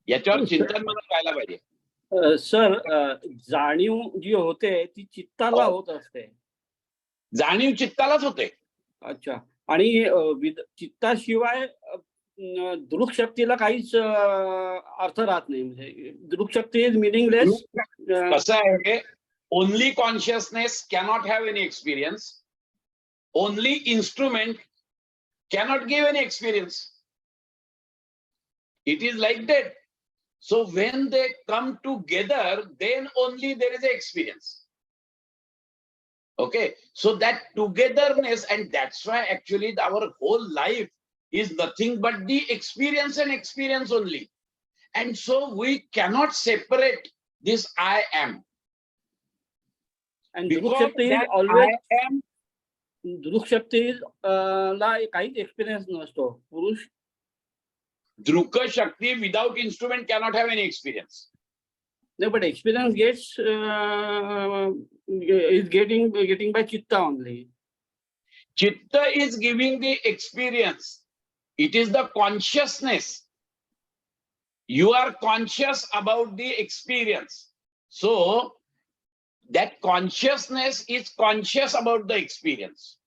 याच्यावर चिंतन मला करायला पाहिजे. सर, जाणीव जी होते ती चित्ताला होत असते. जाणीव चित्तालाच होते. अच्छा. आणि चित्ताशिवाय दृक्शक्तीला काहीच अर्थ राहत नाही. म्हणजे दृक्शक्ती इज मिनिंगलेस. कसं आहे, only consciousness cannot have any experience. Only instrument cannot give any experience. It is like that. So when they come together, then only there is an experience. Okay, so that togetherness, and that's why actually our whole life is nothing but the experience and experience only. And so we cannot separate this I am. And Because that always I am, दृक्शक्ती ला काहीच experience नसतो. पुरुष Drukha Shakti without instrument cannot have any experience. No, but experience gets is getting by chitta only. Chitta is giving the experience. It is the consciousness. You are conscious about the experience. So that consciousness is conscious about the experience.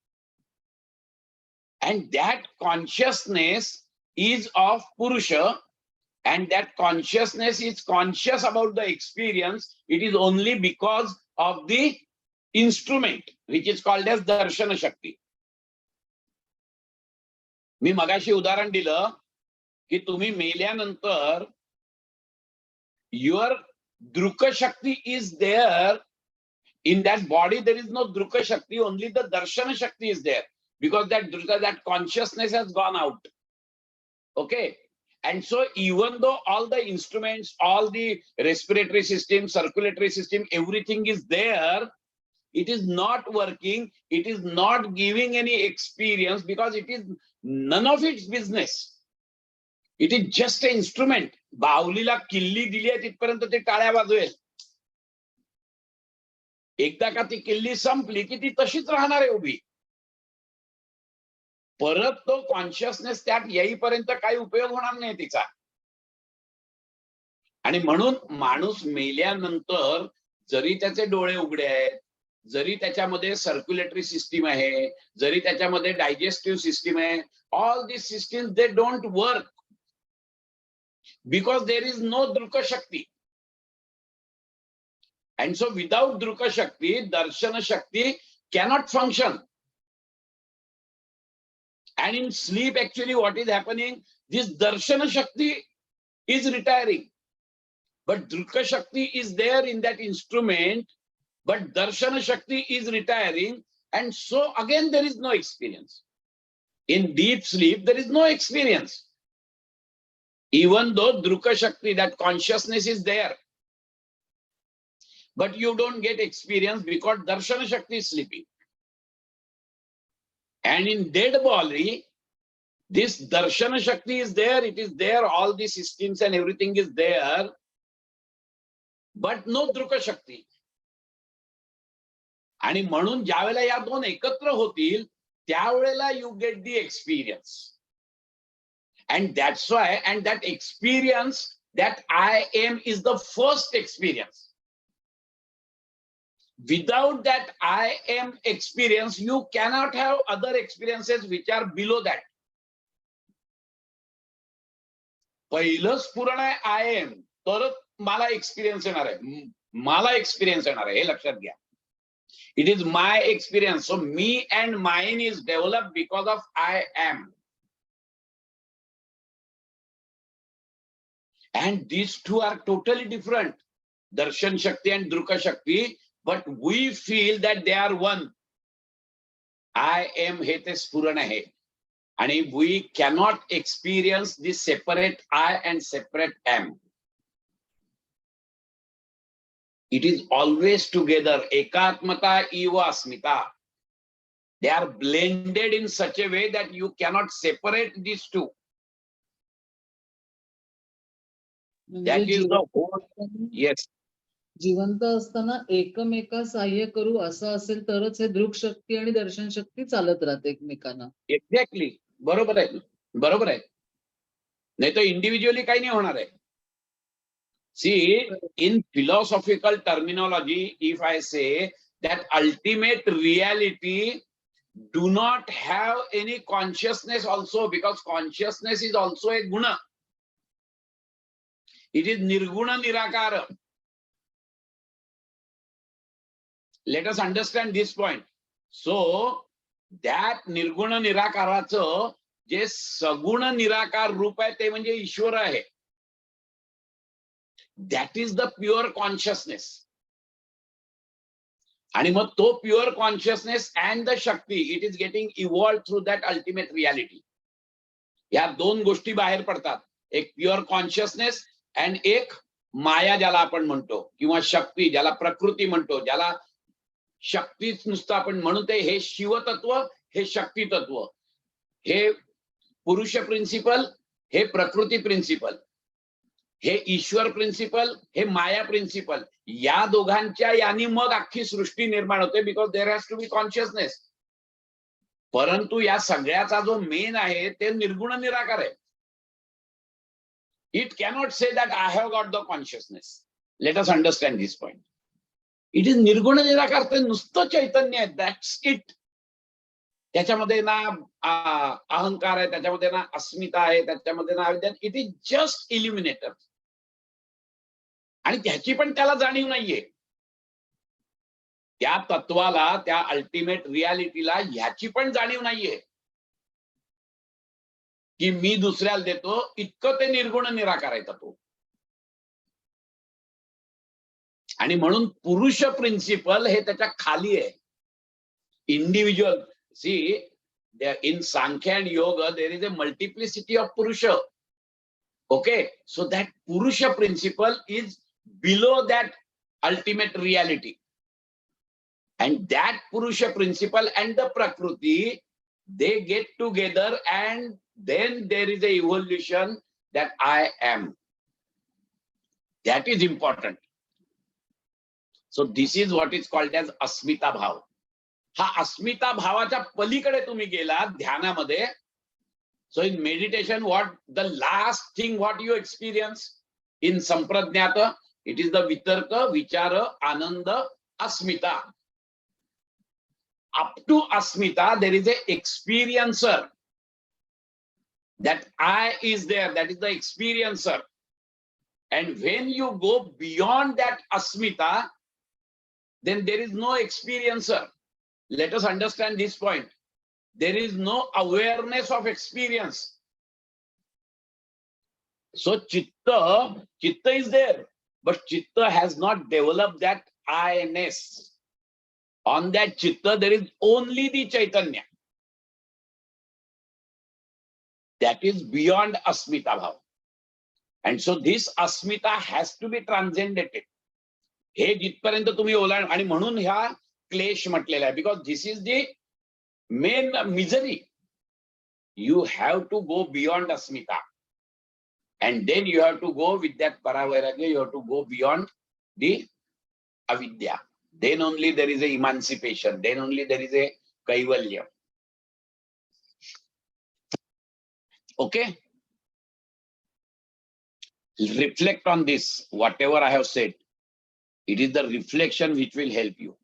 And that consciousness is of Purusha, and that consciousness is conscious about the experience. It is only because of the instrument, which is called as Darshana Shakti. मी मगाशी उदाहरण दिलं की तुम्ही In that body, there is no Druka Shakti, only the Darshana Shakti is there. Because that consciousness has gone out. Okay. And so even though all the instruments, all the respiratory system, circulatory system, everything is there, it is not working, it is not giving any experience because it is none of its business. It is just an instrument. बाहुलीला किल्ली दिली आहे तिथपर्यंत ते टाळ्या वाजवेल. एकदा का ती किल्ली संपली की ती तशीच राहणार आहे उभी. परत तो कॉन्शियसनेस त्यात येईपर्यंत काही उपयोग होणार नाही तिचा. आणि म्हणून माणूस मेल्यानंतर जरी त्याचे डोळे उघडे आहेत, जरी त्याच्यामध्ये सर्क्युलेटरी सिस्टीम आहे, जरी त्याच्यामध्ये डायजेस्टिव्ह सिस्टीम आहे, all this system they don't work because there is no Druka Shakti. And so without Druka Shakti, Darshana Shakti cannot function. And in sleep, actually, what is happening? This Darshana Shakti is retiring. But Druka Shakti is there in that instrument, but Darshana Shakti is retiring. And so again, there is no experience. In deep sleep, there is no experience. Even though Druka Shakti, that consciousness is there. But you don't get experience because Darshana Shakti is sleeping. And in dead body, this Darshana Shakti is there, it is there, all the systems and everything is there, but no Druka Shakti. आणि म्हणून ज्या वेळेला या दोन एकत्र होतील त्यावेळेला you get the experience. And that's why, and that experience, that I am is the first experience. Without that I am experience, you cannot have other experiences which are below that. पहिलं स्फुरण आहे I am, तरच मला experience येणार आहे. मला experience येणार आहे हे लक्षात घ्या. It is my experience. So me and mine is developed because of I am. And these two are totally different, Darshan Shakti and Druka Shakti, but we feel that they are one. I am he te spurana hai. And we cannot experience this separate I and separate am. It is always together. Ekatmata eva asmita. They are blended in such a way that you cannot separate these two. That is the whole. Yes. जिवंत असताना एकमेका सहाय्य करू असं असेल तरच हे दृक शक्ती आणि दर्शन शक्ती चालत राहते एकमेकांना. एक्झॅक्टली. बरोबर आहे, बरोबर आहे. नाही तर इंडिव्हिज्युअली काही नाही होणार आहे. See, in philosophical terminology, if I say that ultimate reality do not have any consciousness also, because consciousness is also a guna. It is nirguna nirakara. Let us understand this point. So that nirguna nirakaraचं जे सगुण निराकार रूप आहे ते म्हणजे ईश्वर आहे. That is the pure consciousness. आणि मग तो pure consciousness and the Shakti, it is getting evolved through that ultimate reality. या दोन गोष्टी बाहेर पडतात. एक प्युअर कॉन्शियसनेस अँड एक माया ज्याला आपण म्हणतो, किंवा शक्ती ज्याला प्रकृती म्हणतो, ज्याला शक्तीच नुसतं आपण म्हणून ते हे शिवतत्व, हे शक्ती तत्व, हे पुरुष प्रिन्सिपल, हे प्रकृती प्रिन्सिपल, हे ईश्वर प्रिन्सिपल, हे माया प्रिन्सिपल. या दोघांच्या यांनी मग अख्खी सृष्टी निर्माण होते, because there has to be consciousness. परंतु या सगळ्याचा जो मेन आहे ते निर्गुण निराकार आहे. It cannot say that I have got the consciousness. Let us understand this point. It is निर्गुण निराकार, ते नुसतं चैतन्य आहे. That's it. त्याच्यामध्ये ना अहंकार आहे, त्याच्यामध्ये ना अस्मिता आहे, त्याच्यामध्ये ना अविद्या. It is just इल्युमिनेटर. आणि त्याची पण त्याला जाणीव नाहीये. त्या तत्वाला, त्या अल्टिमेट रियालिटीला ह्याची पण जाणीव नाहीये की मी दुसऱ्याला देतो. इतकं ते निर्गुण निराकार आहे तो. आणि म्हणून पुरुष प्रिन्सिपल हे त्याच्या खाली आहे. Individual see in Sankhya and Yoga there is a multiplicity of Purusha. Okay, so that Purusha principle is below that ultimate reality. And that Purusha principle and the Prakriti, they get together and then there is a evolution that I am. That is important. So this is what is called as Asmita Bhav. हा अस्मिता भावाच्या पलीकडे तुम्ही गेला ध्यानामध्ये. So in meditation, what the last thing what you experience in Sampragnata, it is the Vitarka, Vichara, Ananda, Asmita. Up to Asmita, there is a experiencer. That I is there, that is the experiencer. And when you go beyond that Asmita, then there is no experiencer. Let us understand this point. There is no awareness of experience. So Chitta is there, but Chitta has not developed that I-ness. On that Chitta, there is only the Chaitanya. That is beyond Asmita Bhav. And so this Asmita has to be transcended. हे जिथपर्यंत तुम्ही Hollande आणि म्हणून ह्या क्लेश म्हटलेला आहे, because this is the main misery. You have to go beyond अस्मिता and then you have to go with that परावैराग्य. You have to go beyond the अविद्या. Then only there is a emancipation. Then only there is a कैवल्य. Okay, reflect on this, whatever I have said. It is the reflection which will help you.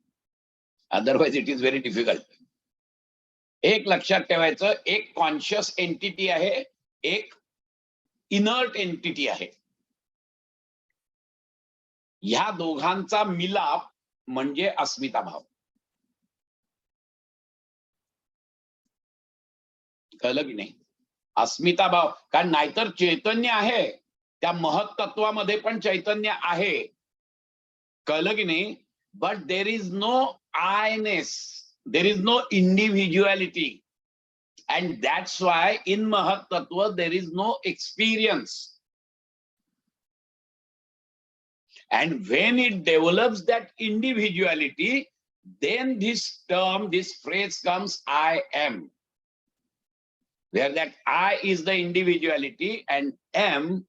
Otherwise, it is very difficult. एक लक्षात ठेवायचं, एक conscious entity आहे, एक inert entity आहे. ह्या दोघांचा मिलाप म्हणजे अस्मिता भाव. कळलं की नाही? अस्मिता भाव, कारण नाहीतर चैतन्य आहे, त्या महत्त्वामध्ये पण चैतन्य आहे. कळलं की नाही? But there is no I-ness, there is no individuality, and that's why in महत्त्व there is no experience. And when it develops that individuality, then this term, this phrase comes, I am. Where that I is the individuality and am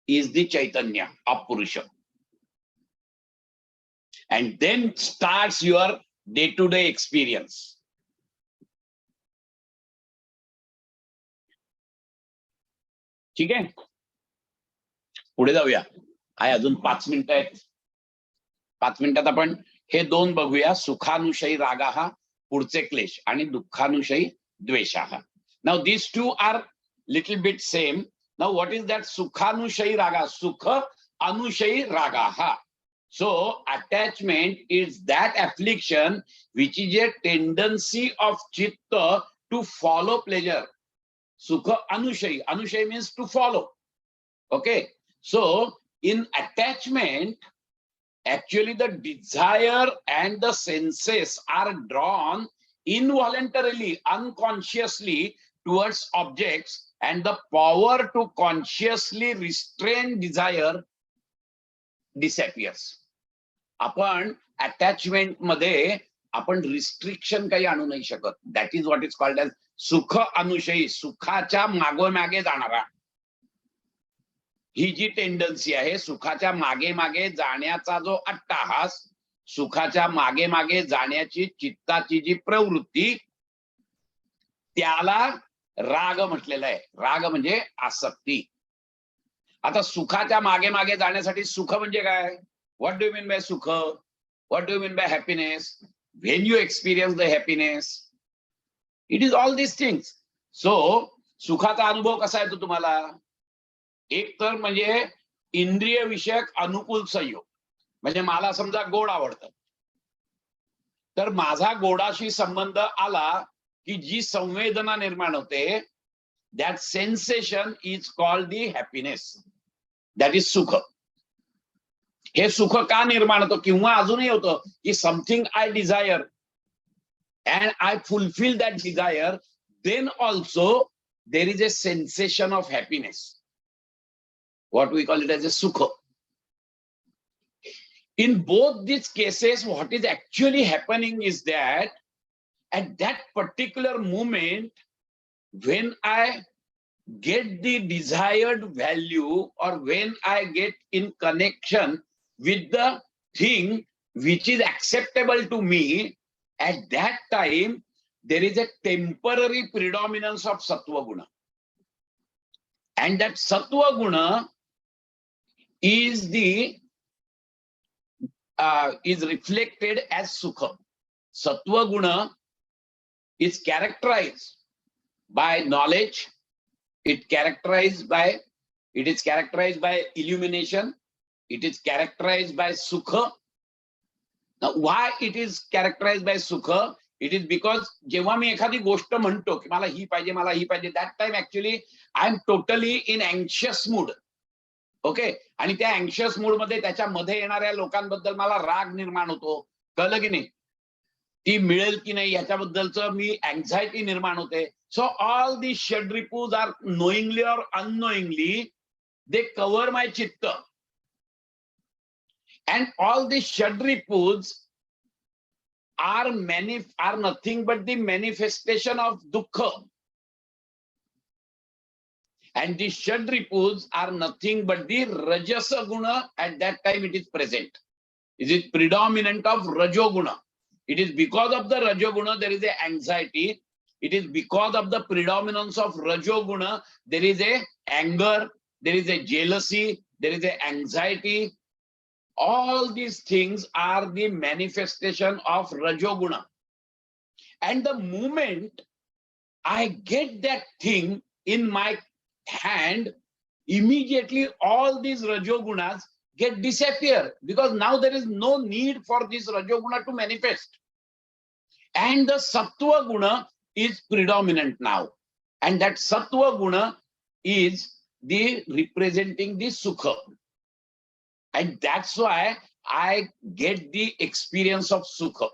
is the Chaitanya of Purusha. And then starts your day-to-day experience. ठीक आहे, पुढे जाऊया. आहे अजून 5 मिनिटं आहेत. 5 मिनिटात आपण हे दोन बघूया. सुखानुशयी रागाहा पुढचे क्लेश आणि दुःखानुशयी द्वेषाहा. Now these two are little bit same. Now what is that sukhanushayi raga? Sukha anushayi ragaha. So attachment is that affliction which is a tendency of chitta to follow pleasure. Sukha anushayi. Anushayi means to follow. Okay. So in attachment, actually the desire and the senses are drawn involuntarily, unconsciously towards objects, and the power to consciously restrain desire disappears. आपण attachment मध्ये आपण restriction काही आणू नाही शकत. That is what is called as सुख अनुशयी. सुखाच्या मागोमागे जाणारा, ही जी टेंडन्सी आहे, सुखाच्या मागे मागे जाण्याचा जो अट्टाहास, सुखाच्या मागे मागे जाण्याची चित्ताची जी प्रवृत्ती, त्याला राग म्हटलेला आहे. राग म्हणजे आसक्ती. आता सुखाच्या मागे मागे जाण्यासाठी सुख म्हणजे काय? What do you mean by सुख? What do you mean by happiness? When you experience the happiness, it is all this things. So सुखाचा अनुभव कसा येतो तुम्हाला? एक तर म्हणजे इंद्रिय विषयक अनुकूल संयोग. म्हणजे मला समजा गोड आवडतं, तर माझा गोडाशी संबंध आला की जी संवेदना निर्माण होते, that sensation is called the happiness. That is सुख. हे सुख का निर्माण होतं, किंवा अजूनही होतं की something I desire and I fulfill that desire, then also there is a sensation of happiness. What we call it as a sukha. In both these cases, what is actually happening is that at that particular moment, when I get the desired value, or when I get in connection with the thing which is acceptable to me, at that time, there is a temporary predominance of sattva guna. And that sattva guna is is reflected as sukha. Sattva guna is characterized by knowledge. It is characterized by illumination. It is characterized by sukha. Now, why it is characterized by sukha? It is because जेव्हा मी एखादी गोष्ट म्हणतो की मला ही पाहिजे, that time actually I am totally in anxious mood. Okay, आणि त्या anxious mood मध्ये त्याच्यामध्ये येणाऱ्या लोकांबद्दल मला राग निर्माण होतो. कळलं की नाही? ती मिळेल की नाही याच्याबद्दलचं मी अँझायटी निर्माण होते. सो ऑल दी षड्रिपूज are knowingly or unknowingly they cover माय चित्त. And all the Shadripus are nothing but the manifestation of dukkha. And the Shadripus are nothing but the Rajasa guna. At that time it is present. It is predominant of Rajoguna. It is because of the Rajoguna there is a anxiety. It is because of the predominance of Rajoguna there is a anger, there is a jealousy, there is a anxiety. All these things are the manifestation of Rajoguna. And the moment I get that thing in my hand, immediately all these Rajogunas get disappear, because now there is no need for this Rajoguna to manifest. And the Sattva Guna is predominant now. And that Sattva Guna is the representing the Sukha. And that's why I get the experience of Sukha.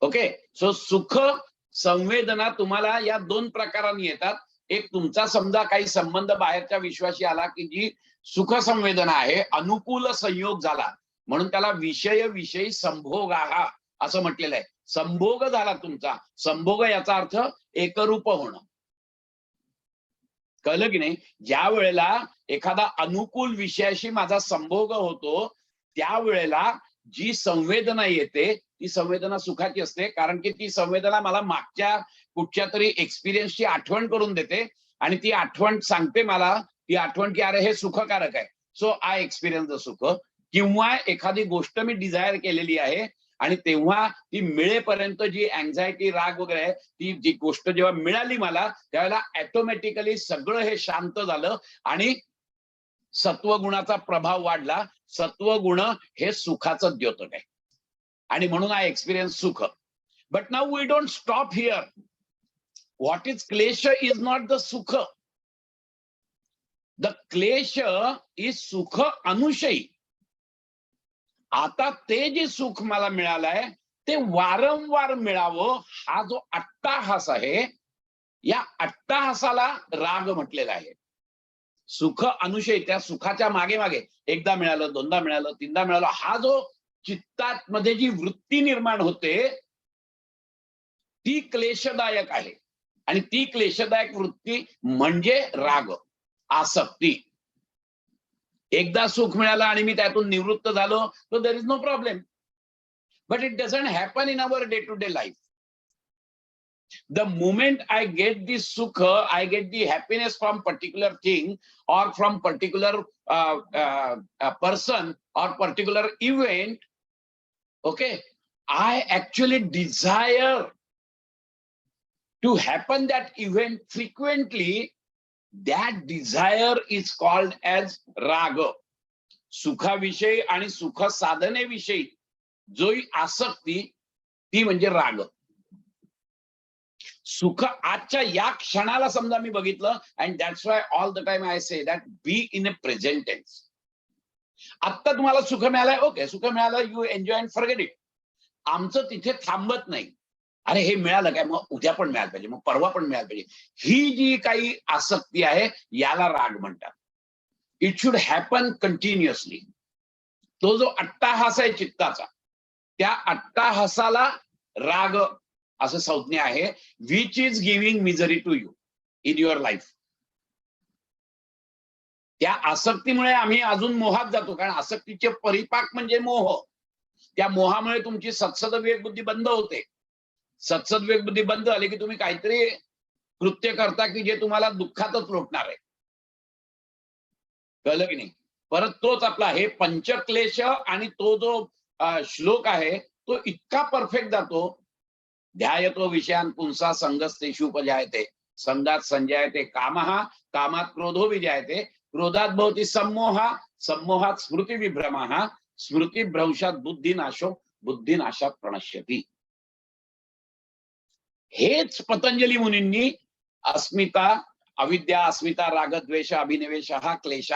Okay, so Sukha संवेदना तुम्हाला या दोन प्रकारांनी येतात. एक तुमचा समजा काही संबंध बाहेरच्या विश्वाशी आला की जी सुख संवेदना आहे, अनुकूल संयोग झाला म्हणून त्याला विषय विषयी संभोग असं म्हटलेलं आहे. संभोग झाला तुमचा. संभोग याचा अर्थ एकरूप होणं. कळलं की नाही? ज्या वेळेला एखादा अनुकूल विषयाशी माझा संभोग होतो त्यावेळेला जी संवेदना येते ती संवेदना सुखाची असते, कारण की ती संवेदना मला मागच्या कुठच्या तरी एक्सपिरियन्सची आठवण करून देते आणि ती आठवण सांगते मला ती आठवण की अरे हे सुखकारक आहे. सो आय एक्सपिरियन्स द सुख. किंवा एखादी गोष्ट मी डिझायर केलेली आहे आणि तेव्हा ती मिळेपर्यंत जी अँझायटी राग वगैरे आहे ती जी गोष्ट जेव्हा मिळाली मला त्यावेळेला ऑटोमॅटिकली सगळं हे शांत झालं आणि सत्वगुणाचा प्रभाव वाढला. सत्वगुण हे सुखाचं द्योतक आहे आणि म्हणून I experience sukh. But now we don't stop here. What is klesha is not the sukh. The klesha is sukh anushayi. आता ते जे सुख मला मिळालंय ते वारंवार मिळावं हा जो अट्टाहास आहे, या अट्टाहासाला राग म्हटलेला आहे. सुख अनुशय, त्या सुखाच्या मागे मागे एकदा मिळालं, दोनदा मिळालं, तीनदा मिळालं, हा जो चित्तात मध्ये जी वृत्ती निर्माण होते ती क्लेशदायक आहे. आणि ती क्लेशदायक वृत्ती म्हणजे राग, आसक्ती. एकदा सुख मिळालं आणि मी त्यातून निवृत्त झालो तर there is no problem. But it doesn't happen in our day to day life. The moment I get this sukha, I get the happiness from particular thing or from particular person or particular event. Okay, I actually desire to happen that event frequently. That desire is called as raga. सुखाविषयी आणि सुख साधनेविषयी जो आसक्ती ती म्हणजे राग. सुख आजच्या या क्षणाला समजा मी बघितलं, and that's why all the time I say that be in a present tense. आत्ता तुम्हाला सुख मिळालंय, ओके, सुख मिळालं, you enjoy and forget it. आमचं तिथे थांबत नाही. अरे हे मिळालं काय, मग उद्या पण मिळालं पाहिजे, मग परवा पण मिळालं पाहिजे. ही जी काही आसक्ती आहे याला राग म्हणतात. It should happen continuously. तो जो अट्टाहास आहे चित्ताचा, त्या अट्टाहासाला राग असं संज्ञा आहे, which is giving misery to you in your life. त्या आसक्तीमुळे आम्ही अजून मोहात जातो, कारण आसक्तीचे परिपाक म्हणजे मोह. त्या मोहामुळे तुमची सत्सद विवेक बुद्धी बंद होते. सत्सद विवेक बुद्धी बंद झाली की तुम्ही काहीतरी कृत्य करता की जे तुम्हाला दुःखातच लोटणार आहे. कळलं की नाही? परत तोच आपला हे पंचक्लेश आणि तो जो श्लोक आहे तो इतका परफेक्ट जातो. ध्यायतो विषयान पुंसा संगस्तेषु उपजायते, संगात संजायते कामः, कामात क्रोधो विजायते, क्रोधात भवति सम्मोहः, सम्मोहात स्मृती विभ्रमः, स्मृती भ्रंशात बुद्धिनाशो, बुद्धिनाशात प्रणश्यति. हेच पतंजली मुनींनी अस्मिता, अविद्या, अस्मिता, राग, द्वेष, अभिनिवेश, क्लेश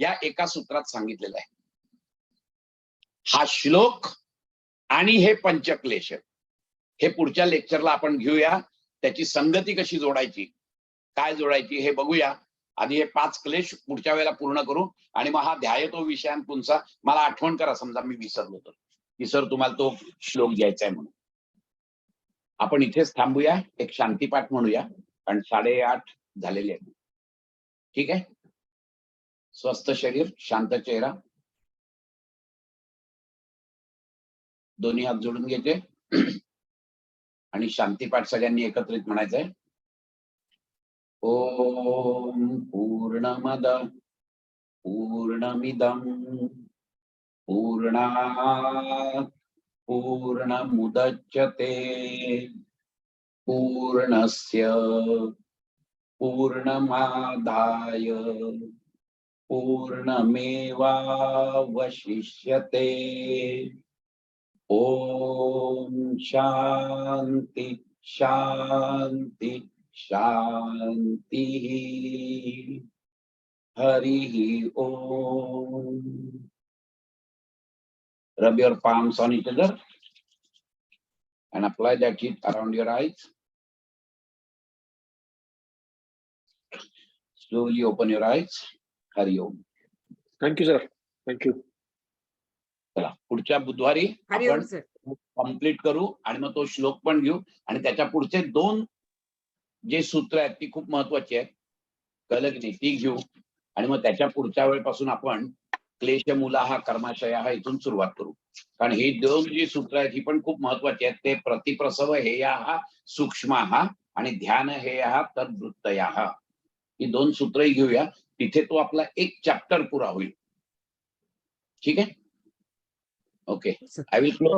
या एका सूत्रात सांगितलेलं आहे. हा श्लोक आणि हे पंचक्लेश हे पुढच्या लेक्चरला आपण घेऊया. त्याची संगती कशी जोडायची, काय जोडायची हे बघूया. आधी हे 5 क्लेश पुढच्या वेळेला पूर्ण करू आणि मग हा ध्यायतो विषयान पुंसा. मला आठवण करा समजा मी विसरलो तर, की सर तुम्हाला तो श्लोक घ्यायचा आहे म्हणून. आपण इथेच थांबूया, एक शांतीपाठ म्हणूया, कारण 8:30 झालेले आहेत. ठीक आहे. स्वस्थ शरीर, शांत चेहरा, दोन्ही हात जोडून घ्यायचे आणि शांतीपाठ सगळ्यांनी एकत्रित म्हणायचंय. ओम पूर्णमद पूर्णमिदं पूर्णात् पूर्णमुदच्यते पूर्णस्य पूर्णमादाय पूर्णमेवावशिष्यते. ओम शांति शांति शांति. हरि ओम. Rub your palms on each other and apply that heat around your eyes. Slowly open your eyes. Hari Om. Thank you sir. Thank you. चला पुढच्या बुधवारी हरिओम आपण सर. कंप्लीट करू आणि मग तो श्लोक पण घेऊ आणि त्याच्या पुढचे 2 जे सूत्र आहेत ती खूप महत्वाची आहेत. कळलं की नाही? ती घेऊ आणि मग त्याच्या पुढच्या वेळेपासून आपण क्लेश मूला हा कर्माशय हा इथून सुरुवात करू. कारण ही 2 जी सूत्र आहेत ही पण खूप महत्वाची आहेत. ते प्रतिप्रसव हेया हा सूक्ष्म हा आणि ध्यान हेया हा तद्वृत्तया हा. ही 2 सूत्रही घेऊया. तिथे तो आपला एक चॅप्टर पुरा होईल. ठीक आहे. ओके. I will close.